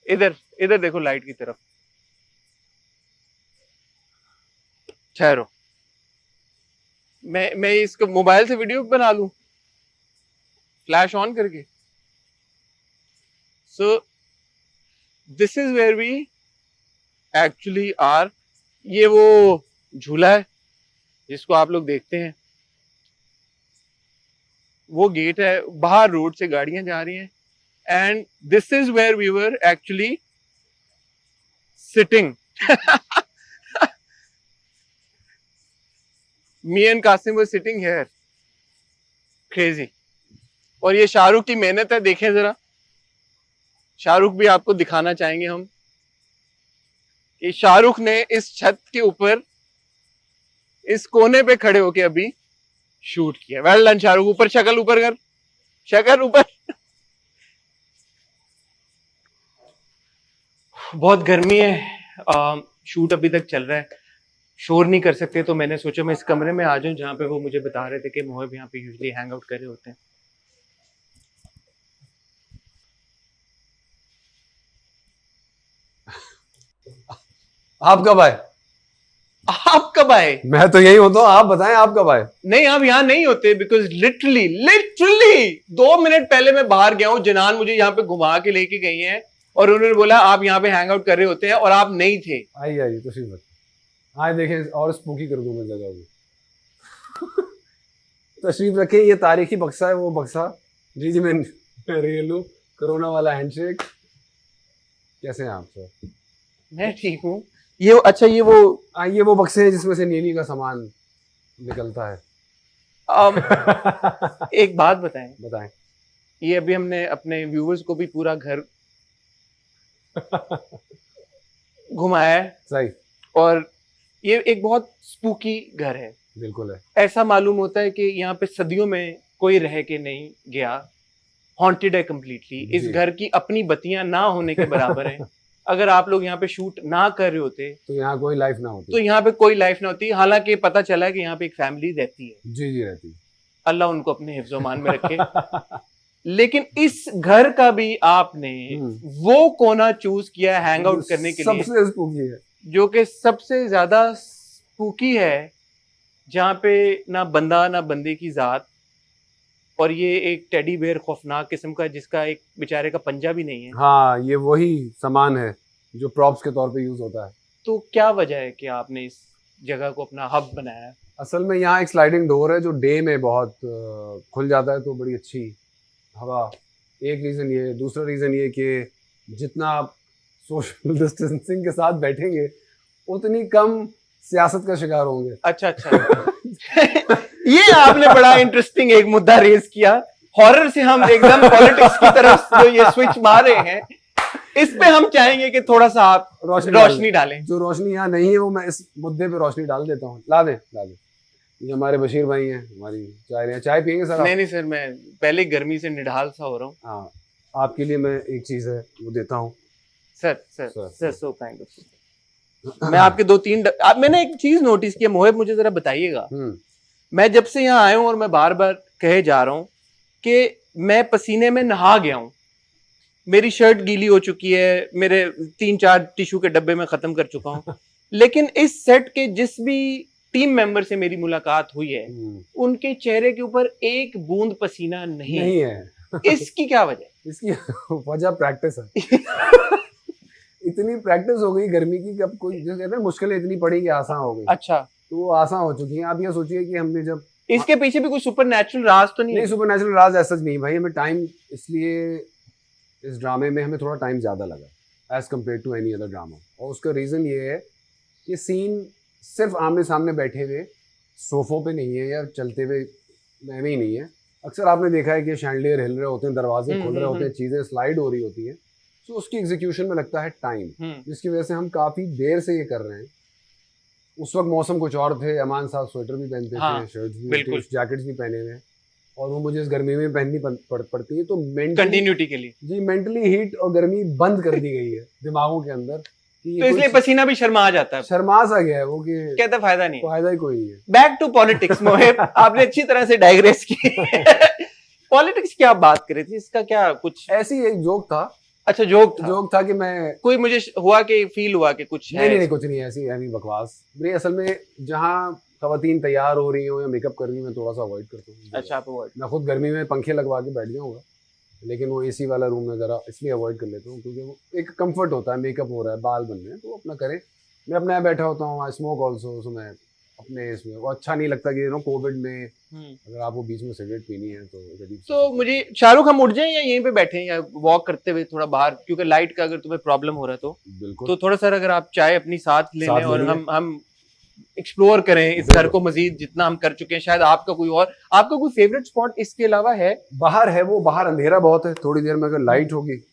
इधर इधर देखो लाइट की तरफ। ठहरो, मैं इसको मोबाइल से वीडियो बना लूं फ्लैश ऑन करके। So this is where we actually are. ये वो झूला है जिसको आप लोग देखते हैं, वो गेट है, बाहर रोड से गाड़ियां जा रही हैं। And this is where we were actually sitting. Me and Qasim were sitting here. Crazy. और ये शाहरुख की मेहनत है, देखें जरा। शाहरुख भी आपको दिखाना चाहेंगे हम कि शाहरुख ने इस छत के ऊपर इस कोने पे खड़े होके अभी शूट किया। Well done Shahrukh. ऊपर शक्ल ऊपर कर, शक्ल ऊपर। बहुत गर्मी है, शूट अभी तक चल रहा है, शोर नहीं कर सकते, तो मैंने सोचा मैं इस कमरे में आ जाऊं जहां पे वो मुझे बता रहे थे कि मोहिब यहाँ पे यूजुअली हैंग आउट कर रहे होते हैं। आप कब आए? आप कब आए? मैं तो यही होता हूँ, आप बताएं आप कब आए? नहीं आप यहाँ नहीं होते, बिकॉज लिटरली लिटरली 2 मिनट पहले मैं बाहर गया हूँ। जनान मुझे यहाँ पे घुमा के लेके गई हैं और उन्होंने बोला आप यहाँ पे हैंग आउट कर रहे होते हैं और आप नहीं थे। आइए आइए तशरीफ रखिए। हाँ देखें और स्पूकी कर दूँ मैं जगह को। तशरीफ रखें, ये तारीखी बक्सा है, वो बक्सा। जी जी मैं रियलू कोरोना वाला हैंडशेक। कैसे हैं आप सर? मैं ठीक हूँ। ये अच्छा ये वो ये वो बक्से हैं जिसमें से नीली का सामान निकलता है। एक बात बताएं, बताएं। ये अभी हमने अपने व्यूवर्स को भी पूरा घर घुमाया है सही। और ये एक बहुत स्पूकी घर है। बिल्कुल है। ऐसा मालूम होता है कि यहाँ पे सदियों में कोई रह के नहीं गया। हॉन्टेड है कम्प्लीटली। इस जी। घर की अपनी बत्तियां ना होने के बराबर है। अगर आप लोग यहाँ पे शूट ना कर रहे होते तो यहाँ कोई लाइफ ना होती। तो यहाँ पे कोई लाइफ ना होती। हालांकि पता चला है कि यहाँ पे एक फैमिली रहती है। जी जी रहती। अल्लाह उनको अपने हिफ्ज़-ओ-मान में रखे। लेकिन इस घर का भी आपने वो कोना चूज किया है हैंग आउट करने के लिए, सबसे स्पूकी है, जो कि सबसे ज्यादा स्पूकी है, जहाँ पे ना बंदा ना बंदे की जात, और ये एक टेडी बेयर खौफनाक किस्म का जिसका एक बेचारे का पंजा भी नहीं है। हाँ ये वही सामान है जो प्रॉप्स के तौर पे यूज होता है। तो क्या वजह है कि आपने इस जगह को अपना हब बनाया है? असल में यहाँ एक स्लाइडिंग डोर है जो डे में बहुत खुल जाता है, तो बड़ी अच्छी हवा। एक रीज़न ये है। दूसरा रीज़न ये कि जितना आप सोशल डिस्टेंसिंग के साथ बैठेंगे उतनी कम सियासत का शिकार होंगे। अच्छा अच्छा। ये आपने बड़ा इंटरेस्टिंग एक मुद्दा रेज किया। हॉरर से हम एकदम पॉलिटिक्स की तरफ जो ये स्विच मार रहे हैं, इस पे हम चाहेंगे कि थोड़ा सा आप रोशनी डालें। जो रोशनी यहाँ नहीं है वो मैं इस मुद्दे पे रोशनी डाल देता हूँ। ला दें ला दें। ये हमारे बशीर भाई हैं, हमारी चाय पियेंगे सर? नहीं नहीं सर, मैं पहले गर्मी से निढाल सा हो रहा हूँ। हाँ आपके लिए मैं एक चीज़ है वो देता हूँ। Sir sir sir so kind of. मैं आपके 2-3 मैंने एक चीज नोटिस किया, मोहिब मुझे जरा बताइएगा। मैं जब से यहाँ आया हूँ और मैं बार बार कहे जा रहा हूँ कि मैं पसीने में नहा गया हूँ, मेरी शर्ट गीली हो चुकी है, मेरे 3-4 टिश्यू के डब्बे में खत्म कर चुका हूँ, लेकिन इस सेट के जिस भी टीम मेंबर से मेरी मुलाकात हुई है उनके चेहरे के ऊपर एक बूंद पसीना नहीं है। इसकी क्या वजह? इसकी वजह प्रैक्टिस है। इतनी प्रैक्टिस हो गई गर्मी की कि अब कोई जो कहते हैं मुश्किलें इतनी पड़ी कि आसान हो गई। अच्छा, तो वो आसान हो चुकी हैं। आप ये सोचिए कि हमने जब इसके पीछे भी कोई सुपरनैचुरल राज तो नहीं? सुपर नेचुरल राज ऐसा नहीं भाई। हमें टाइम, इसलिए इस ड्रामे में हमें थोड़ा टाइम ज़्यादा लगा as compare to any other drama. और उसका रीज़न ये है कि सीन सिर्फ आमने सामने बैठे हुए सोफों पे नहीं है या चलते हुए में ही नहीं है। अक्सर आपने देखा है कि शैंडलियर हिल रहे होते हैं, दरवाजे खुल रहे होते हैं, हम्म। चीजें स्लाइड हो रही होती हैं, तो उसकी एग्जीक्यूशन में लगता है टाइम, हम्म। जिसकी वजह से हम काफी देर से ये कर रहे हैं। उस वक्त मौसम कुछ और थे, अमान साहब स्वेटर भी पहनते हाँ, थे, शर्ट्स भी बिल्कुल। थे, जैकेट्स भी पहने हुए हैं, और वो मुझे इस गर्मी में पहननी पड़ती है, तो मेंटली कंटिन्यूटी के लिए, जी मेंटली हीट और गर्मी बंद कर दी गई है दिमागों के अंदर कि ये तो इसलिए कोई पसीना भी शर्मा आ जाता है, शर्मा सा गया है वो कि कहता फायदा नहीं। फायदा ही कोई नहीं है। बैक टू पॉलिटिक्स मोहिब, आपने अच्छी तरह से डाइग्रेस की। पॉलिटिक्स की आप बात कर रहे थे, इसका क्या कुछ ऐसी एक जोक था, अच्छा जोक था? जोक था कि मैं कोई मुझे हुआ कि फील हुआ कि कुछ है? नहीं कुछ नहीं, ऐसी ऐसी बकवास। मेरी असल में जहाँ खवातीन तैयार हो रही हो या मेकअप कर रही हो, मैं थोड़ा सा अवॉइड करता हूँ। अच्छा, आप avoid- मैं खुद गर्मी में पंखे लगवा के बैठ जाऊंगा, लेकिन वो एसी वाला रूम में जरा इसलिए अवॉइड कर लेता हूँ क्योंकि वो एक कंफर्ट होता है, मेकअप हो रहा है, बाल बन रहे हैं, तो अपना करें। मैं अपने यहाँ बैठा होता हूँ, आई स्मोक ऑल्सो, सो मैं अपने इसमें वो अच्छा नहीं लगता कि कोविड में अगर आपको बीच में सिगरेट पीनी है तो मुझे शाहरुख हम उठ जाएं या यहीं पे बैठे या वॉक करते हुए थोड़ा बाहर, क्योंकि लाइट का अगर तुम्हें प्रॉब्लम हो रहा है बिल्कुल तो थोड़ा सा अगर आप चाय अपनी साथ ले साथ लें और ले लें। हम एक्सप्लोर करें इस घर को मजीद, जितना हम कर चुके हैं। शायद आपका कोई फेवरेट स्पॉट इसके अलावा है? बाहर है, वो बाहर अंधेरा बहुत है, थोड़ी देर में अगर लाइट होगी।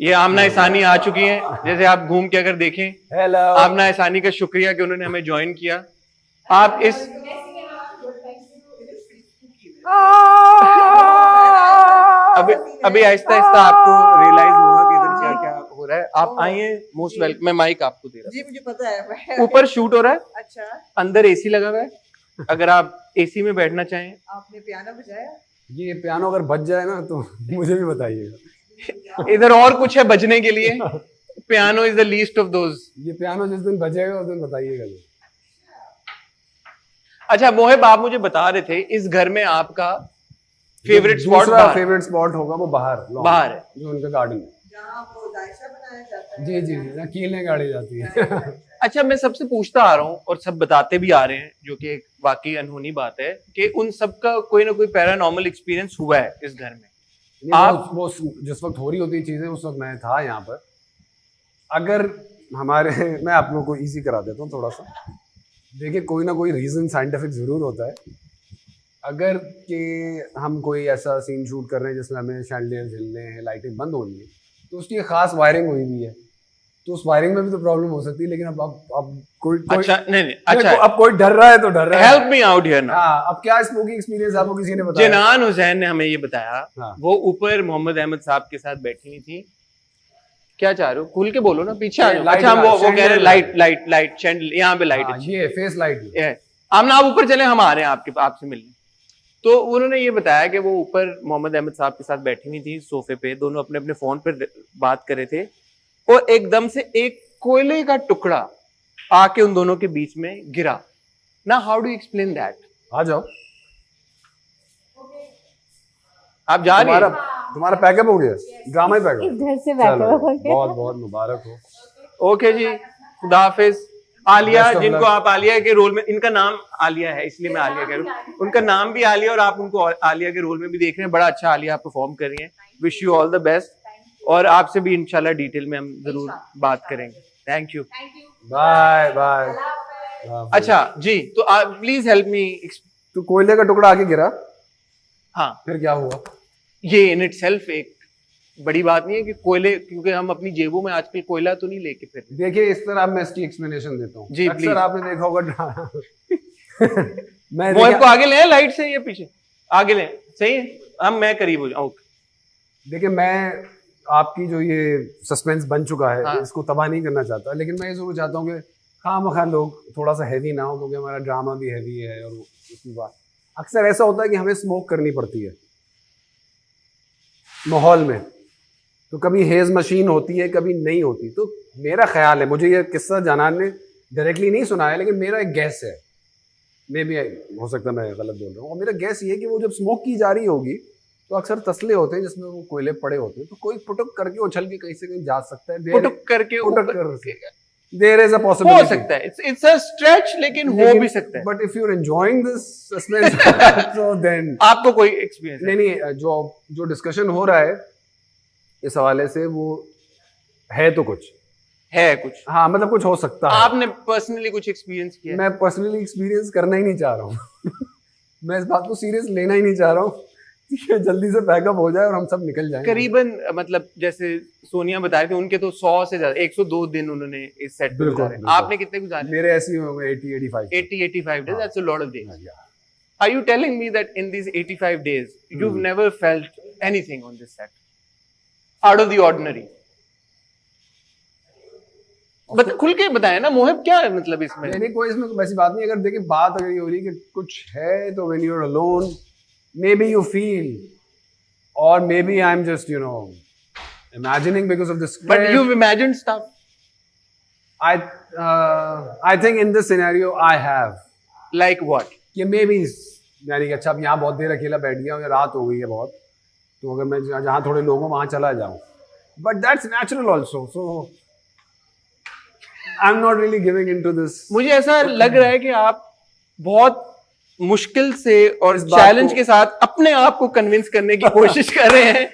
ये आमना ईसानी आ चुकी हैं, जैसे आप घूम के अगर देखें। हेलो आमना ईसानी का शुक्रिया कि उन्होंने हमें ज्वाइन किया। आप इस अभी आहिस्ता आहिस्ता आपको रियलाइज होगा कि इधर क्या क्या हो रहा है। आप आइए, मोस्ट वेलकम। मैं माइक आपको दे रहा जी मुझे पता है। हूँ। ऊपर शूट हो रहा है, अच्छा, अंदर एसी लगा हुआ है, अगर आप एसी में बैठना चाहें। आपने पियानो बजाया? ये पियानो अगर बज जाए ना तो मुझे भी बताइएगा। इधर और कुछ है बजने के लिए? Piano is the least of those. ये पियानो जिस दिन बजेगा उस दिन बताइएगा। अच्छा मोहिब, आप मुझे बता रहे थे इस घर में आपका फेवरेट स्पॉट फेवरेट स्पॉट होगा वो बाहर बाहर है, जो उनका गार्डन है। जहाँ वो दायशा बनाया जाता है। जी जी जी, जहाँ कीलें गाड़ी जाती है। अच्छा, मैं सबसे पूछता आ रहा हूँ और सब बताते भी आ रहे हैं, जो कि एक वाकई अनहोनी बात है कि उन सबका कोई ना कोई पैरानॉर्मल एक्सपीरियंस हुआ है इस घर में। आप वो जिस वक्त हो रही होती चीजें उस वक्त मैं था यहाँ पर। अगर हमारे मैं आप लोगों को इजी करा देता हूँ थोड़ा सा। देखिए, कोई ना कोई रीजन साइंटिफिक जरूर होता है। अगर कि हम कोई ऐसा सीन शूट कर रहे हैं जिसमें हमें शैंडलियर जलने हैं, लाइटिंग बंद होनी है, तो उसकी एक खास वायरिंग हुई हुई है, तो उस वायरिंग में भी तो प्रॉब्लम हो सकती है। लेकिन अब कोई अच्छा नहीं अच्छा, अब कोई डर रहा है तो डर रहा है। हेल्प मी आउट हियर ना। हाँ, अब क्या स्मोकिंग एक्सपीरियंस आपको किसी ने बताया? जिनान हुसैन ने हमें ये बताया। हाँ। वो ऊपर मोहम्मद अहमद साहब के साथ बैठी हुई थी। क्या चाह रहे हो? खुल के बोलो ना, पीछे आ जाओ। लाइट अच्छा, हम वो कह रहे हैं लाइट लाइट चैंडल, यहाँ पे लाइट हाँ, अच्छी ये फेस लाइट है। आमना आप ऊपर चले, हम आ रहे हैं आपसे मिलने। तो उन्होंने ये बताया कि वो ऊपर मोहम्मद अहमद साहब के साथ बैठी हुई थी सोफे पे, दोनों अपने अपने फोन पे बात कर रहे थे, और एकदम से एक कोयले का टुकड़ा आके उन दोनों के बीच में गिरा ना। How do explain that? आ जाओ। आप जा रही हैं? तुम्हारा पैकअप हो गया? ड्रामा ही पैकअप? इस घर से चलो, बैकअप हो गया। बहुत बहुत मुबारक हो। ओके जी, खुदा हाफिज। आलिया, Best of जिनको luck। आप आलिया के रोल में, इनका नाम आलिया है इसलिए मैं आलिया कह रहा हूँ, उनका नाम भी आलिया और आप उनको आलिया के रोल में भी देख रहे हैं। बड़ा अच्छा आलिया आप परफॉर्म कर रही हैं। Wish you all the best, और आपसे भी इंशाल्लाह डिटेल में हम जरूर बात करेंगे। Thank you. Bye bye. अच्छा जी, तो आप प्लीज हेल्प मी। तो कोयले का टुकड़ा आके गिरा, हाँ, फिर क्या हुआ? ये इन इटसेल्फ एक बड़ी बात नहीं है कि कोयले, क्योंकि हम अपनी जेबों में आजकल कोयला तो नहीं लेके फिर। देखिए, इस तरह मैं इसकी एक्सप्लेनेशन देता हूँ। जी, अक्सर please। आपने देखा होगा मैं मोहिब को आगे ले लाइट से, या पीछे आगे ले, सही है? मैं करीब हो जाऊँ। देखिए, मैं आपकी जो ये सस्पेंस बन चुका है, हाँ। इसको तबाह नहीं करना चाहता, लेकिन मैं ये जरूर चाहता हूँ कि खामखा लोग थोड़ा सा हैवी ना हो, क्योंकि हमारा ड्रामा भी हैवी है। और उसकी बात अक्सर ऐसा होता है कि हमें स्मोक करनी पड़ती है माहौल में, तो कभी हेज मशीन होती है, कभी नहीं होती। तो मेरा ख्याल है, मुझे ये किस्सा जानान ने डायरेक्टली नहीं सुनाया, लेकिन मेरा एक गैस है, मे भी हो सकता है मैं गलत बोल रहा हूँ, और मेरा गैस ये है कि वो जब स्मोक की जा रही होगी तो अक्सर तसले होते हैं जिसमें वो कोयले पड़े होते हैं, तो कोई पुटक करके उछल के कहीं से कहीं जा सकता है। पुटक करके पुटक ऊपर कर देयर इज अ हो पॉसिबिलिटी, सकता है। इट्स अ स्ट्रेच, लेकिन हो भी सकता है। But if you are enjoying this suspense so then आपको कोई एक्सपीरियंस नहीं, जो डिस्कशन हो रहा है इस हवाले से, वो है तो कुछ है? कुछ हाँ, मतलब कुछ हो सकता है। आपने पर्सनली कुछ एक्सपीरियंस किया है? मैं पर्सनली एक्सपीरियंस करना ही नहीं चाह रहा हूँ मैं इस बात को सीरियस लेना ही नहीं चाह रहा हूँ ये जल्दी से पैकअप हो जाए और हम सब निकल जाएं। करीबन मतलब जैसे सोनिया बता रही थी उनके तो 100 से ज्यादा 102 दिन उन्होंने इस सेट पे बिल्कुल, गुजारे। बिल्कुल। आपने कितने गुजारे? मेरे ऐसे ही होंगे 80-85 80-85 days. That's a lot of days. Yeah. Are you telling me that in these 85 days you've never felt anything on this set out of the ordinary? खुल के बताएं ना मोहिब, क्या है मतलब इसमें? नहीं कोई इसमें वैसी बात नहीं। अगर देखिए बात अगर ये हो रही है कि कुछ है तो when you're alone maybe you feel or maybe I'm just imagining because of the script. But you've imagined stuff. I think in this scenario I have. Like what? कि maybe यानी कि अच्छा अब यहाँ बहुत देर अकेला बैठ गया हूँ या रात हो गई है बहुत, तो अगर मैं जहाँ थोड़े लोग हों वहाँ चला जाऊँ, but that's natural also. So I'm not really giving into this. मुझे ऐसा लग रहा है कि आप बहुत मुश्किल से और इस बात चैलेंज को- के साथ अपने आप को कन्विंस करने की कोशिश कर रहे हैं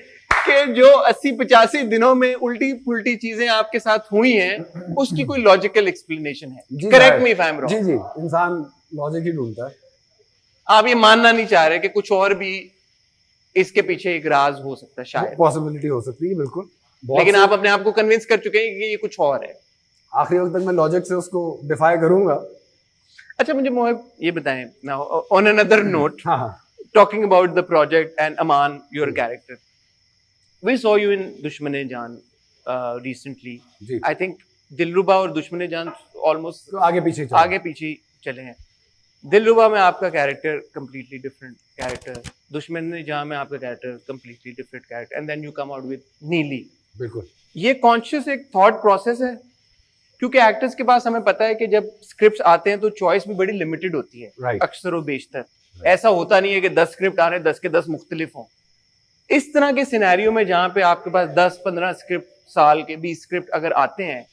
कि जो 80-85 दिनों में उल्टी पुल्टी चीजें आपके साथ हुई हैं उसकी कोई लॉजिकल एक्सप्लेनेशन है। जी करेक्ट भाई। मी इफ आई एम जी रॉन्ग। जी, इंसान लॉजिक ही ढूंढता है। आप ये मानना नहीं चाह रहे कि कुछ और भी इसके पीछे एक राज हो सकता है शायद, पॉसिबिलिटी हो सकती है बिल्कुल, बहुत लेकिन सी- आप अपने आप को कन्विंस कर चुके हैं कि ये कुछ और है। आखिरी वक्त तक मैं लॉजिक से उसको डिफाई करूंगा। अच्छा मुझे मोहिब ये बताएं नाउ ऑन अनदर नोट, हाँ हाँ talking about the project and Aman, your character. We saw you in Dushmane Jaan recently. Ji, I think Dilruba और दुश्मने जान almost तो आगे पीछे चलो। आगे पीछे चले हैं। दिलरुबा में आपका कैरेक्टर completely different character, दुश्मने जान में आपका character completely different character, and then you come out with नीली। बिल्कुल ये कॉन्शियस एक थॉट प्रोसेस है, क्योंकि एक्टर्स के पास हमें पता है कि जब स्क्रिप्ट्स आते हैं तो चॉइस भी बड़ी लिमिटेड होती है, Right. अक्सर व बेशतर। ऐसा होता नहीं है कि 10 स्क्रिप्ट आ रहे हैं 10 के 10 मुख्तलिफ हों। इस तरह के सिनेरियो में जहां पे आपके पास 10-15 स्क्रिप्ट, साल के 20 स्क्रिप्ट अगर आते हैं,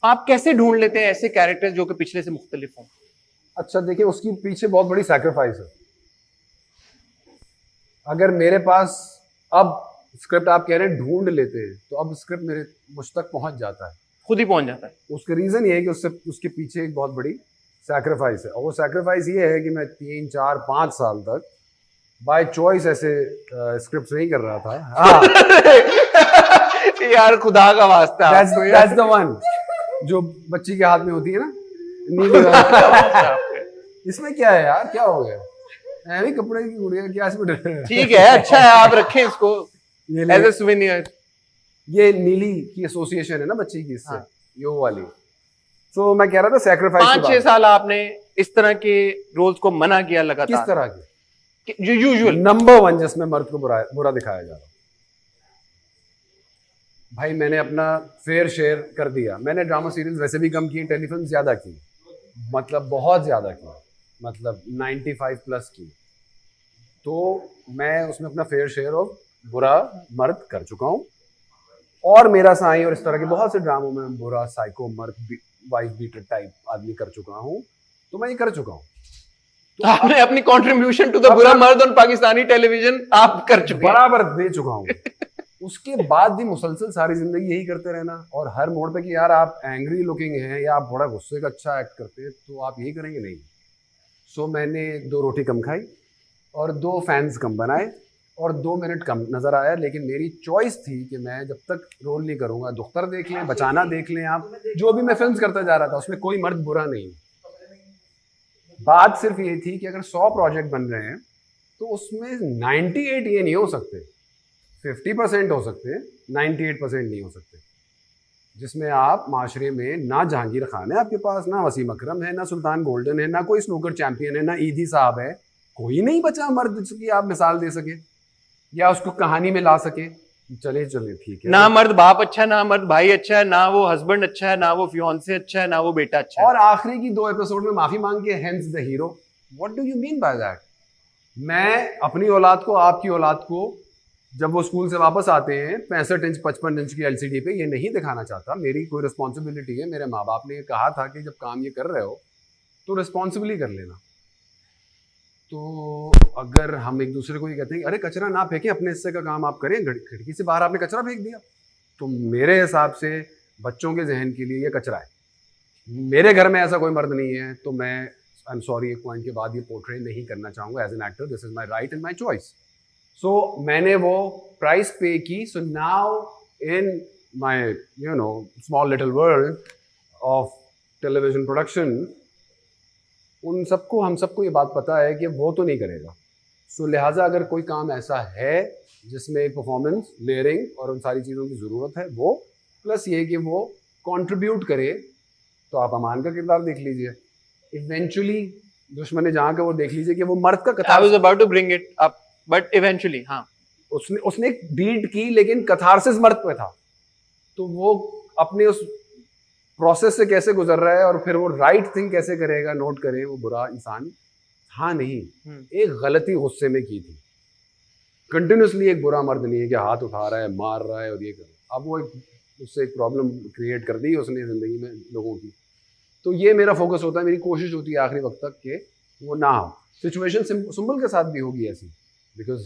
आप कैसे ढूंढ लेते हैं ऐसे कैरेक्टर्स जो कि पिछले से मुख्तलिफ हों? अच्छा देखिए, उसकी पीछे बहुत बड़ी सैक्रिफाइस है। अगर मेरे पास अब स्क्रिप्ट आप कह रहे हैं ढूंढ लेते हैं, तो अब स्क्रिप्ट मेरे मुझ तक पहुंच जाता है। खुद ही पहुंच जाता है। उसका रीज़न ये है कि उसके पीछे एक बहुत बड़ी सैक्रिफाइस है, और वो सैक्रिफाइस ये है कि मैं 3, 4, 5 साल तक बाय चॉइस ऐसे स्क्रिप्ट नहीं कर रहा था। हाँ, यार खुदा का वास्ता that's the one जो बच्ची के हाथ में होती है ना, नीली वाली। इसमें क्या है यार, क्या हो गया? ऐवी कपड़े की गुड़िया, क्या इसमें? ठीक है, अच्छा है, आप रखें इसको ये एज ए सुवेनियर। ये नीली की एसोसिएशन है ना बच्ची की, इससे हाँ। यो वाली। तो मैं कह रहा था सैक्रिफाइस 5-6 साल आपने इस तरह के रोल्स को मना किया किस लगातार, तरह की? जो यूजुअल। नंबर 1 जिसमें मर्द को बुरा दिखाया जा रहा। भाई मैंने अपना फेयर शेयर कर दिया। मैंने ड्रामा सीरीज वैसे भी कम की, टेलीफिल्म ज्यादा की, मतलब बहुत ज्यादा की, मतलब 95 प्लस की। तो मैं उसमें अपना फेयर शेयर ऑफ बुरा मर्द कर चुका हूँ, और मेरा साईं और इस तरह के बहुत से ड्रामों में बुरा साइको मर्द वाइफ बीटर टाइप आदमी कर चुका हूँ। तो मैं ये कर चुका हूँ। तो आपने अपनी कंट्रीब्यूशन टू द बुरा मर्द ऑन पाकिस्तानी टेलीविजन आप कर चुके हैं। बराबर दे चुका हूँ। उसके बाद भी मुसलसल सारी जिंदगी यही करते रहना, और हर मोड़ पे कि यार आप एंग्री लुकिंग हैं या आप बड़ा गुस्से का अच्छा एक्ट करते हैं, तो आप यही करेंगे नहीं। सो मैंने 2 रोटी कम खाई और 2 फैंस कम बनाए और 2 मिनट कम नजर आया, लेकिन मेरी चॉइस थी कि मैं जब तक रोल नहीं करूंगा, दुख्तर देख लें, बचाना देख लें, आप जो भी मैं फिल्म करता जा रहा था उसमें कोई मर्द बुरा नहीं। बात सिर्फ ये थी कि अगर 100 प्रोजेक्ट बन रहे हैं तो उसमें 98 ये नहीं हो सकते, 50% हो सकते हैं, 98% नहीं हो सकते, जिसमें आप माशरे में ना जहांगीर खान है आपके पास, ना वसीम अकरम है, ना सुल्तान गोल्डन है, ना कोई स्नूकर चैंपियन है, ना ईदी साहब है, कोई नहीं बचा मर्द जिसकी आप मिसाल दे सके या उसको कहानी में ला सके। चले ठीक है, ना मर्द बाप अच्छा, ना मर्द भाई अच्छा है, ना वो हस्बैंड अच्छा है, ना वो फियांसे अच्छा है, ना वो बेटा अच्छा है। और आखिरी की 2 एपिसोड में माफी मांग के hence the hero. What do you mean by that? मैं अपनी औलाद को, आपकी औलाद को, जब वो स्कूल से वापस आते हैं 65 इंच 55 इंच की एलसीडी पे, ये नहीं दिखाना चाहता। मेरी कोई रिस्पॉन्सिबिलिटी है, मेरे माँ बाप ने कहा था कि जब काम ये कर रहे हो तो रिस्पॉन्सिबली कर लेना। तो अगर हम एक दूसरे को ये कहते हैं कि अरे कचरा ना फेंकें, अपने हिस्से का काम आप करें, खिड़की से बाहर आपने कचरा फेंक दिया, तो मेरे हिसाब से बच्चों के जहन के लिए ये कचरा है। मेरे घर में ऐसा कोई मर्द नहीं है, तो मैं आई एम सॉरी एक पॉइंट के बाद ये पोर्ट्रे नहीं करना चाहूँगा as an actor. This is my right and my choice. So मैंने वो प्राइस पे की. So now in my small little world of television production, उन सबको हम सबको ये बात पता है कि वो तो नहीं करेगा. सो लिहाजा अगर कोई काम ऐसा है जिसमें एक परफॉर्मेंस, लेयरिंग और उन सारी चीज़ों की ज़रूरत है, वो प्लस ये कि वो कंट्रीब्यूट करे, तो आप अमान का किरदार देख लीजिए. इवेंचुअली दुश्मन जहाँ का वो देख लीजिए कि वो मर्द का I was about to bring it up, but eventually, हाँ. उसने एक डीड की, लेकिन कथारसिस मर्द पे था. तो वो अपने उस प्रोसेस से कैसे गुजर रहा है और फिर वो राइट थिंग कैसे करेगा, नोट करें, वो बुरा इंसान हाँ नहीं, एक गलती गुस्से में की थी. कंटिन्यूसली एक बुरा मर्द नहीं है कि हाथ उठा रहा है, मार रहा है और ये कर. अब वो उससे एक प्रॉब्लम क्रिएट कर दी उसने ज़िंदगी में लोगों की. तो ये मेरा फोकस होता है, मेरी कोशिश होती है आखिरी वक्त तक कि वो ना हो. सिचुएशन सुंबल के साथ भी होगी ऐसी, बिकॉज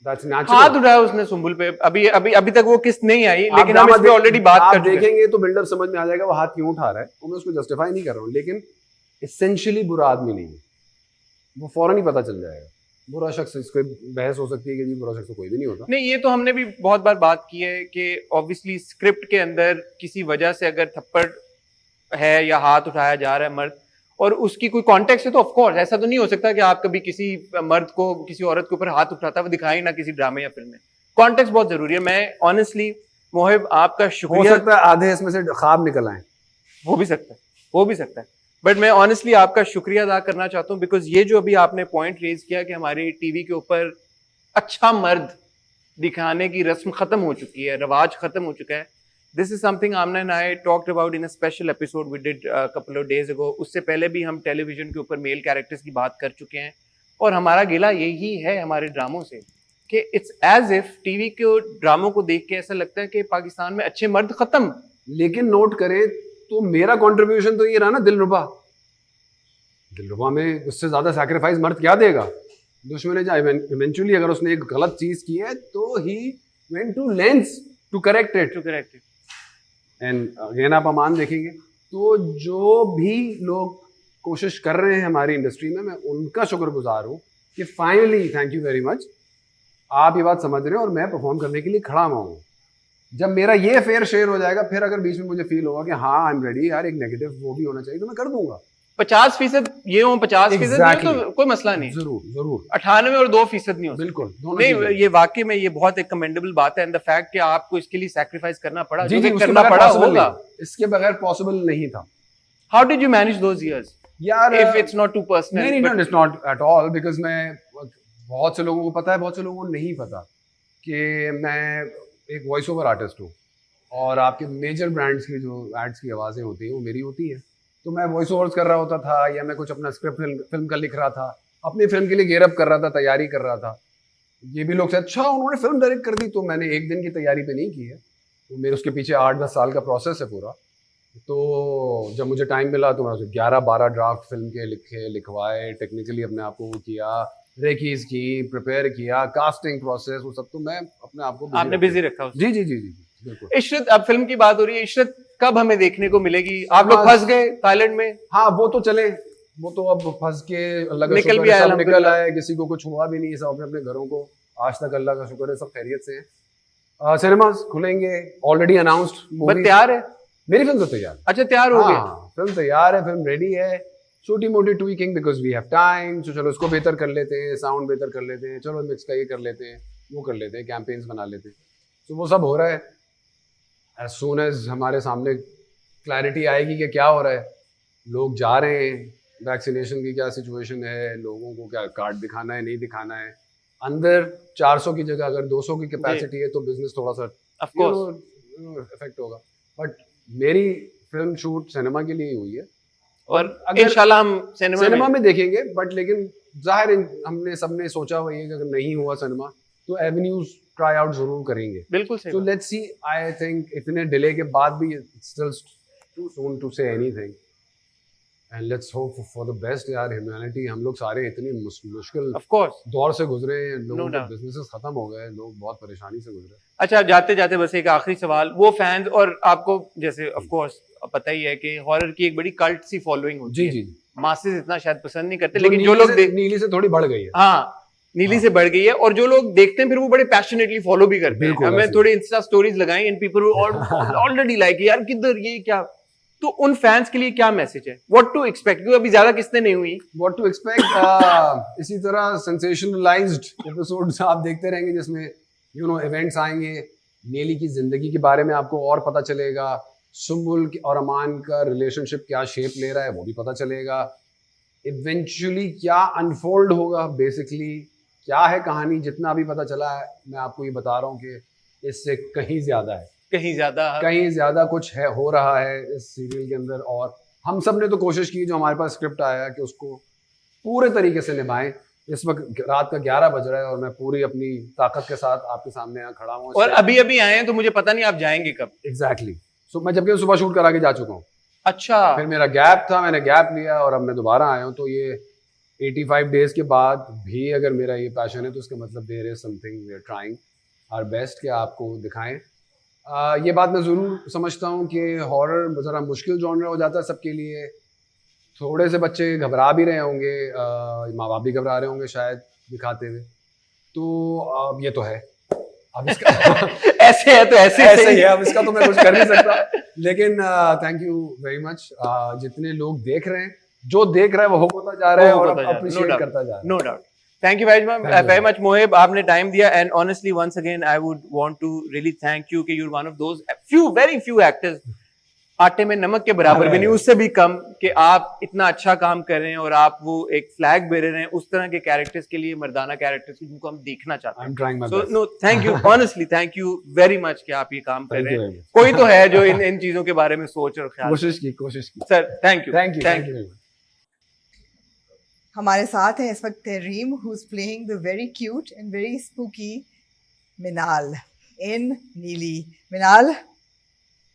दैट्स नेचुरल. हाथ उठाया उसने सुंबुल पे. अभी तक वो किस्त नहीं आई, लेकिन हम इस पे ऑलरेडी बात कर चुके हैं. देखेंगे तो बिल्डअप समझ में आ जाएगा वो हाथ क्यों उठा रहा है. तो मैं उसको जस्टिफाई नहीं कर रहा हूँ, लेकिन एसेंशियली बुरा आदमी नहीं है. वो फौरन ही पता चल जाएगा. बुरा शख्स, इसको बहस हो सकती है कि जी बुरा शख्स तो कोई भी नहीं होता. नहीं, ये तो हमने भी बहुत बार बात की है कि ऑब्वियसली स्क्रिप्ट के अंदर किसी वजह से अगर थप्पड़ है या हाथ उठाया जा रहा है मर्द, और उसकी कोई कॉन्टेक्स्ट है, तो ऑफ कोर्स ऐसा तो नहीं हो सकता कि आप कभी किसी मर्द को किसी औरत के ऊपर हाथ उठाता हुआ दिखाई ना किसी ड्रामे या फिल्म में. कॉन्टेक्स्ट बहुत जरूरी है. मैं ऑनेस्टली मोहिब आपका हो शुक्रिया. सकता है आधे इसमें से ख्वाब निकल आए. हो भी सकता है. बट मैं ऑनेस्टली आपका शुक्रिया अदा करना चाहता हूँ, बिकॉज ये जो अभी आपने पॉइंट रेज किया कि हमारे टीवी के ऊपर अच्छा मर्द दिखाने की रस्म खत्म हो चुकी है, रवाज खत्म हो चुका है. This is something Aamna and I talked about in a special episode we did couple of days ago. उससे पहले भी हम टेलीविजन के ऊपर मेल कैरेक्टर्स की बात कर चुके हैं, और हमारा गिला यही है हमारे ड्रामों से कि इट्स एज इफ टीवी के ड्रामों को देख के ऐसा लगता है कि पाकिस्तान में अच्छे मर्द खत्म. लेकिन नोट करें तो मेरा कंट्रीब्यूशन तो ये रहा ना, दिलरुबा. दिलरुबा में उससे ज्यादा सैक्रिफाइस मर्द क्या देगा. दुश्मन ने इवेंचुअली अगर उसने एक गलत चीज की है तो he went to lengths to correct it. And again आप अमान देखेंगे तो जो भी लोग कोशिश कर रहे हैं हमारी इंडस्ट्री में, मैं उनका शुक्रगुजार हूँ कि finally, thank you very much, आप ये बात समझ रहे हो और मैं परफॉर्म करने के लिए खड़ा हुआ हूँ. जब मेरा ये फेयर शेयर हो जाएगा, फिर अगर बीच में मुझे फील होगा कि हाँ आई एम रेडी यार, एक नेगेटिव वो भी होना चाहिए, तो मैं कर दूंगा. 50% ये हो, 50% तो कोई मसला नहीं. जरूर 98 और 2% नहीं हो. बिल्कुल नहीं, ये वाकई में ये बहुत एक कमेंडेबल बात है. एंड द फैक्ट कि आपको इसके लिए सैक्रिफाइस करना पड़ा, जी, जो करना पड़ा होगा, इसके बगैर पॉसिबल नहीं था. How did you manage those years यार, if it's not too personal? नहीं, it's not at all, because मैं, बहुत से लोगों को पता है, बहुत से लोगों को नहीं पता कि मैं एक वॉइस ओवर आर्टिस्ट हूँ, और आपके मेजर ब्रांड्स की जो एड्स की आवाज़ें होती हैं वो मेरी होती हैं. तो मैं वॉइस ओवर्स कर रहा होता था, या मैं कुछ अपना स्क्रिप्ट फिल्म का लिख रहा था, अपनी फिल्म के लिए गेयर अप कर रहा था, तैयारी कर रहा था. ये भी लोग से अच्छा उन्होंने फिल्म डायरेक्ट कर दी, तो मैंने एक दिन की तैयारी पे नहीं की है. तो मेरे उसके पीछे 8-10 साल का प्रोसेस है पूरा. तो जब मुझे टाइम मिला तो मैं उसे 11-12 ड्राफ्ट फिल्म के लिखवाए, टेक्निकली अपने आप को वो किया, रेकीज की, प्रिपेयर किया, कास्टिंग प्रोसेस, वो सब तो मैं अपने आप को आपने बिजी रखा. जी बिल्कुल. इशरत, अब फिल्म की बात हो रही है, इशरत कब हमें देखने को मिलेगी? आप लोग फंस गए थाईलैंड में? हाँ, वो तो चले, वो तो अब फंस के अल्लाह का निकल शुक्र भी है, आया, सब निकल आए, किसी को कुछ हुआ भी नहीं, सब अपने अपने घरों को आज तक अल्लाह का शुक्र है सब खैरियत से हैं. सिनेमास खुलेंगे, ऑलरेडी अनाउंस्ड. बस तैयार है मेरी फिल्म तो तैयार. अच्छा, तैयार हो गई? फिल्म तैयार है, फिल्म रेडी है. छोटी मोटी tweaking because we have time, तो चलो इसको बेहतर कर लेते हैं, साउंड बेहतर कर लेते हैं, चलो मिक्स का ये कर लेते हैं, वो कर लेते हैं, कैंपेन्स बना लेते हैं. तो वो सब हो रहा है. एज सून एज हमारे सामने क्लैरिटी आएगी कि क्या हो रहा है, लोग जा रहे हैं, वैक्सीनेशन की क्या सिचुएशन है, लोगों को क्या कार्ड दिखाना है, नहीं दिखाना है, अंदर 400 की जगह अगर 200 की कैपेसिटी है तो बिजनेस थोड़ा सा ऑफ कोर्स इफेक्ट होगा. बट मेरी फिल्म शूट सिनेमा के लिए ही हुई है, और इंशाल्लाह हम सिनेमा में देखेंगे. बट लेकिन जाहिर हमने सबने सोचा हुआ है कि अगर नहीं हुआ सिनेमा तो एवेन्यूज ट्राई आउट जरूर करेंगे. बिल्कुल सही. तो लेट्स सी, आई थिंक इतने डिले के बाद भी still too soon to say anything, and let's hope for the best. यार, ह्यूमैनिटी, हम लोग सारे इतनी मुश्किल ऑफ कोर्स दौर से गुजरे हैं, लोगों के बिजनेसेस खत्म हो गए, लोग बहुत परेशानी से गुजरे. अच्छा, जाते जाते बस एक आखिरी सवाल, वो फैंस, और आपको जैसे ऑफ कोर्स पता ही है कि हॉरर की एक बड़ी कल्ट सी फॉलोइंग होती है. जी. मासेस इतना शायद पसंद नहीं करते, लेकिन जो लोग नीली से थोड़ी बढ़ गई है. हाँ, नीली से बढ़ गई है, और जो लोग देखते हैं फिर वो बड़े पैशनेटली फॉलो भी करते हैं। बिल्कुल, हमें ऐसे। थोड़ी इंस्टा स्टोरीज लगाई एंड पीपल ऑलरेडी लाइक यार किधर ये क्या। तो उन फैंस के लिए क्या मैसेज है, व्हाट टू एक्सपेक्ट, क्योंकि अभी ज्यादा किस्तें नहीं हुई। व्हाट टू एक्सपेक्ट, इसी तरह सेंसेशनलाइज्ड एपिसोड्स आप देखते रहेंगे जिसमें इवेंट्स आएंगे, नीली की जिंदगी के बारे में आपको और पता चलेगा, सुम्बुल और अमान का रिलेशनशिप क्या शेप ले रहा है वो भी पता चलेगा, इवेंचुअली क्या अनफोल्ड होगा, बेसिकली क्या है कहानी। जितना भी पता चला है मैं आपको ये बता रहा हूँ कि इससे कहीं ज्यादा कुछ है, हो रहा है इस सीरियल के अंदर। और हम सब ने तो कोशिश की, जो हमारे पास स्क्रिप्ट आया कि उसको पूरे तरीके से निभाएं। इस वक्त रात का 11 बज रहा है और मैं पूरी अपनी ताकत के साथ आपके सामने यहाँ खड़ा हूँ। और अभी आए हैं तो मुझे पता नहीं आप जाएंगे कब। एग्जैक्टली सो मैं जबकि सुबह शूट करा के जा चुका हूँ। अच्छा। फिर मेरा गैप था, मैंने गैप लिया और अब मैं दोबारा आया हूँ। तो ये 85 डेज के बाद भी अगर मेरा ये पैशन है तो उसका मतलब there is something we are trying our best कि आपको दिखाएं। ये बात मैं ज़रूर समझता हूँ कि हॉरर ज़रा मुश्किल जॉनर हो जाता है सबके लिए। थोड़े से बच्चे घबरा भी रहे होंगे, माँ बाप भी घबरा रहे होंगे शायद दिखाते हुए। तो अब ये तो है, अब इसका ऐसे है तो ऐसे ही है, अब इसका तो मैं कुछ कर नहीं सकता। लेकिन थैंक यू वेरी मच। जितने लोग देख रहे हैं, जो देख रहा है वो होता जा रहा है और अप्रिशिएट करता जा रहा है। No doubt. Thank you very much Mohib, आपने टाइम दिया। And honestly once again I would want to really thank you कि you are one of those very few actors, आटे में नमक के बराबर भी नहीं, उससे भी कम, कि आप इतना अच्छा काम कर रहे हैं और आप वो एक फ्लैग बेरर हैं उस तरह के कैरेक्टर्स के लिए, मर्दाना कैरेक्टर्स जिनको हम देखना चाहते हैं। So no thank you, honestly thank you very much कि आप ये काम कर रहे हैं। कोई तो है जो इन चीजों के बारे में सोच और ख्याल। कोशिश की सर थैंक यू। हमारे साथ है इस वक्त Tahreem, who is playing the very cute and very spooky Minal in Neeli.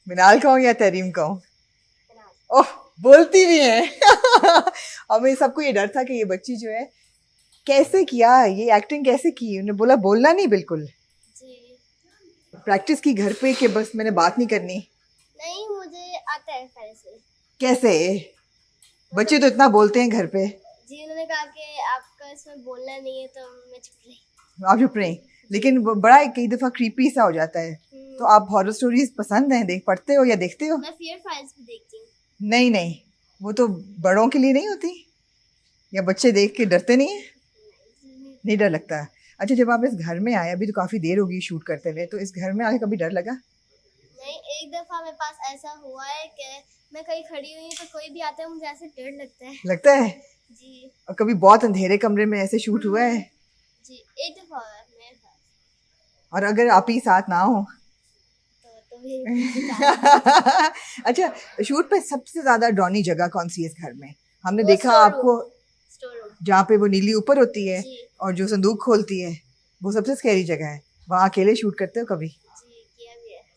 Minal कहूँ या तहरीम कहूँ? ओह, बोलती भी है। और मेरे सबको ये डर था कि ये बच्ची जो है कैसे किया, ये एक्टिंग कैसे की। उन्हें बोला बोलना नहीं बिल्कुल जी। प्रैक्टिस की घर पे कि बस मैंने बात नहीं करनी? नहीं, मुझे आता है पहले से। कैसे? बच्चे तो इतना बोलते हैं घर पे। जी, उन्होंने कहा कि आपका इसमें बोलना नहीं है तो मैं चुप रही। आप चुप रहे, लेकिन वो बड़ा कई दफ़ा क्रीपी सा हो जाता है। तो आप हॉरर स्टोरीज पसंद हैं, देख पढ़ते हो या देखते हो? मैं फियर फाइल्स भी देखती हूँ। नहीं, वो तो बड़ों के लिए नहीं होती, या बच्चे देख के डरते नहीं है? नहीं डर लगता। अच्छा, जब आप इस घर में आए, अभी तो काफ़ी देर होगी शूट करते हुए, तो इस घर में आके कभी डर लगा? नहीं, एक दफ़ा मेरे पास ऐसा हुआ है कि मैं कहीं खड़ी हुई हूँ तो कोई भी आता है, मुझे ऐसे डर लगता है। जी। और कभी बहुत अंधेरे कमरे में ऐसे शूट हुआ है? जी, एक दफ़ा हुआ है मेरे साथ। और अगर आप ही साथ ना हो तो भी अच्छा, शूट पे सबसे ज्यादा डरावनी जगह कौन सी है इस घर में? हमने वो देखा आपको स्टोर रूम, जहाँ पे वो नीली ऊपर होती है जी। और जो संदूक खोलती है, वो सबसे स्कैरी जगह है। वहाँ अकेले शूट करते हो कभी? जी,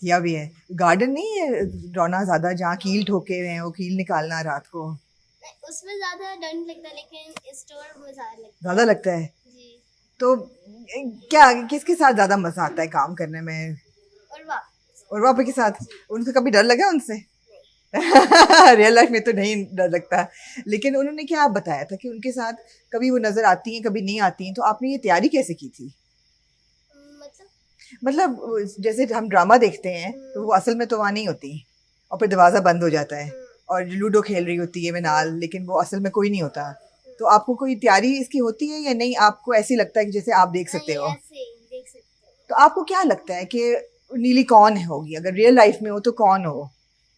किया भी है। गार्डन नहीं है डरावना ज्यादा, जहाँ कील ठोके हुए हैं, वो कील निकालना रात को? उसमें ज्यादा डर नहीं लगता, लेकिन स्टोर में ज्यादा लगता है। जी। तो क्या, किसके साथ ज्यादा मजा आता है काम करने में? और वापस के साथ? उनसे कभी डर लगा उनसे? रियल लाइफ में तो नहीं डर लगता, लेकिन उन्होंने क्या बताया था कि उनके साथ कभी वो नजर आती हैं कभी नहीं आती हैं, तो आपने ये तैयारी कैसे की थी? मतलब जैसे हम ड्रामा देखते हैं तो वो असल में तो वहाँ नहीं होती और फिर दरवाज़ा बंद हो जाता है और लूडो खेल रही होती है मिनाल, लेकिन वो असल में कोई नहीं होता। तो आपको कोई तैयारी इसकी होती है या नहीं? आपको ऐसे लगता है कि जैसे आप देख सकते हो? तो आपको क्या लगता है कि नीली कौन होगी अगर रियल लाइफ में हो? तो कौन हो?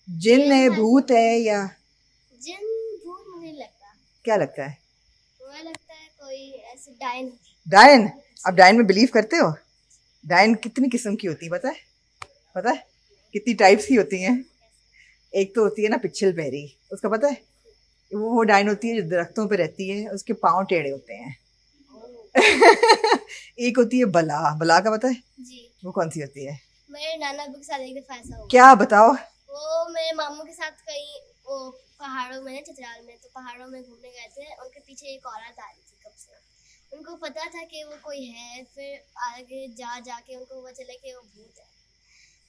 जिन है, भूत है, या जिन भूत? मुझे लगता, क्या लगता है? मुझे लगता है कोई ऐसे डायन। डायन? आप डायन में बिलीव करते हो? डायन कितनी किस्म की होती है पता है? कितनी टाइप्स की होती हैं? एक तो होती है ना पिछल पैरी, उसका पता है? वो डायन होती है जो दरख्तों पे रहती है, उसके पाँव टेढ़े होते हैं। एक होती है बला का पता है? जी। वो कौन सी होती है? मेरे नाना के साथ एक दफा ऐसा हुआ। क्या बताओ? वो मेरे मामू के साथ कहीं वो पहाड़ों में, चतराल में, तो पहाड़ों में घूमने गए थे। उनके पीछे एक औरत आ रही थी कब से। उनको पता था कि वो कोई है, फिर आगे जाके उनको पता चला कि वो भूत है।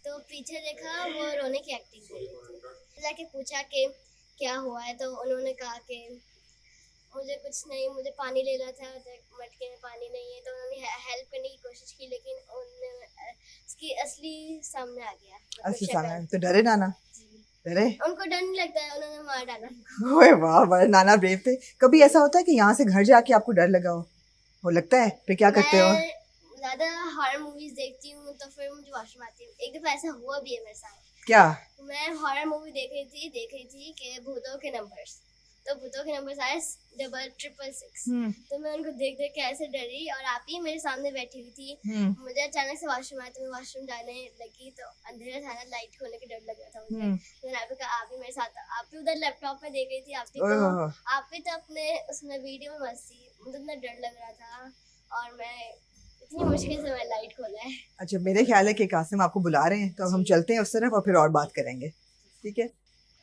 तो पीछे देखा, वो रोने की एक्टिंग कर रही थी। जाके पूछा कि क्या हुआ है, तो उन्होंने कहा कि मुझे कुछ नहीं, मुझे पानी लेना था, मटके में पानी नहीं है, तो उन्होंने हेल्प करने की कोशिश की, लेकिन उसकी असली सामने आ गया। असली सामने तो डरे नाना? डरे? उनको डर नहीं लगता है, उन्होंने मार डाला। ओए वाह, बड़े नाना ब्रेव थे। कभी ऐसा होता है कि यहाँ से घर जाके आपको डर लगा हो? वो लगता है फिर क्या करते हो? ज्यादा हॉरर मूवीज देखती हूँ तो फिर मुझे वॉशरूम आती हूँ। एक दफा ऐसा हुआ भी है मेरे साथ। क्या? मैं हॉरर मूवी देख रही थी कि भूतों के नंबर्स, तो भूतों के नंबर्स आए 666। तो मैं उनको देख देख के ऐसे डरी, और आप ही मेरे सामने बैठी हुई थी। मुझे अचानक से वॉशरूम आया, तो मैं वॉशरूम जाने लगी तो अंधेरा था ना, लाइट खोलने के डर लग रहा था मुझे। तो मैंने आप कहा, आप ही मेरे साथ, आप भी उधर लैपटॉप में देख रही थी, आप भी तो अपने उसमें वीडियो में मस्त थी। मुझे इतना डर लग रहा था, और मैं इतनी मुश्किल से मैं लाइट खोला है। अच्छा, मेरे ख्याल है कि कासिम आपको बुला रहे हैं, तो अब हम चलते हैं उस तरफ और फिर और बात करेंगे, ठीक है?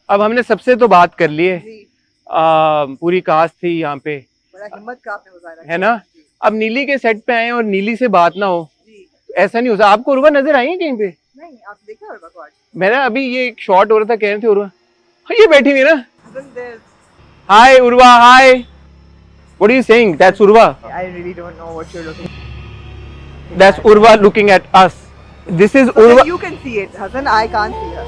अब हमने सबसे तो बात कर ली है, पूरी कास्ट थी यहाँ पे, बड़ा हिम्मत का आपने मुजाहरा है ना। अब नीली के सेट पे आए और नीली से बात ना हो, जी। ऐसा नहीं हो सकता। आपको उर्वा नजर आई है कहीं पे? नहीं, आप देखा उर्वा को आज? मैंने अभी ये एक शॉट हो रहा था, कह रहे थे उर्वा, हाँ, ये बैठी हुई है ना। Isn't there- hi Urwa, hi, what are you saying? That's Urwa, I really don't know what you're looking. That's Urwa looking at us. This is Urwa. You can see it, Hassan. I can't see her.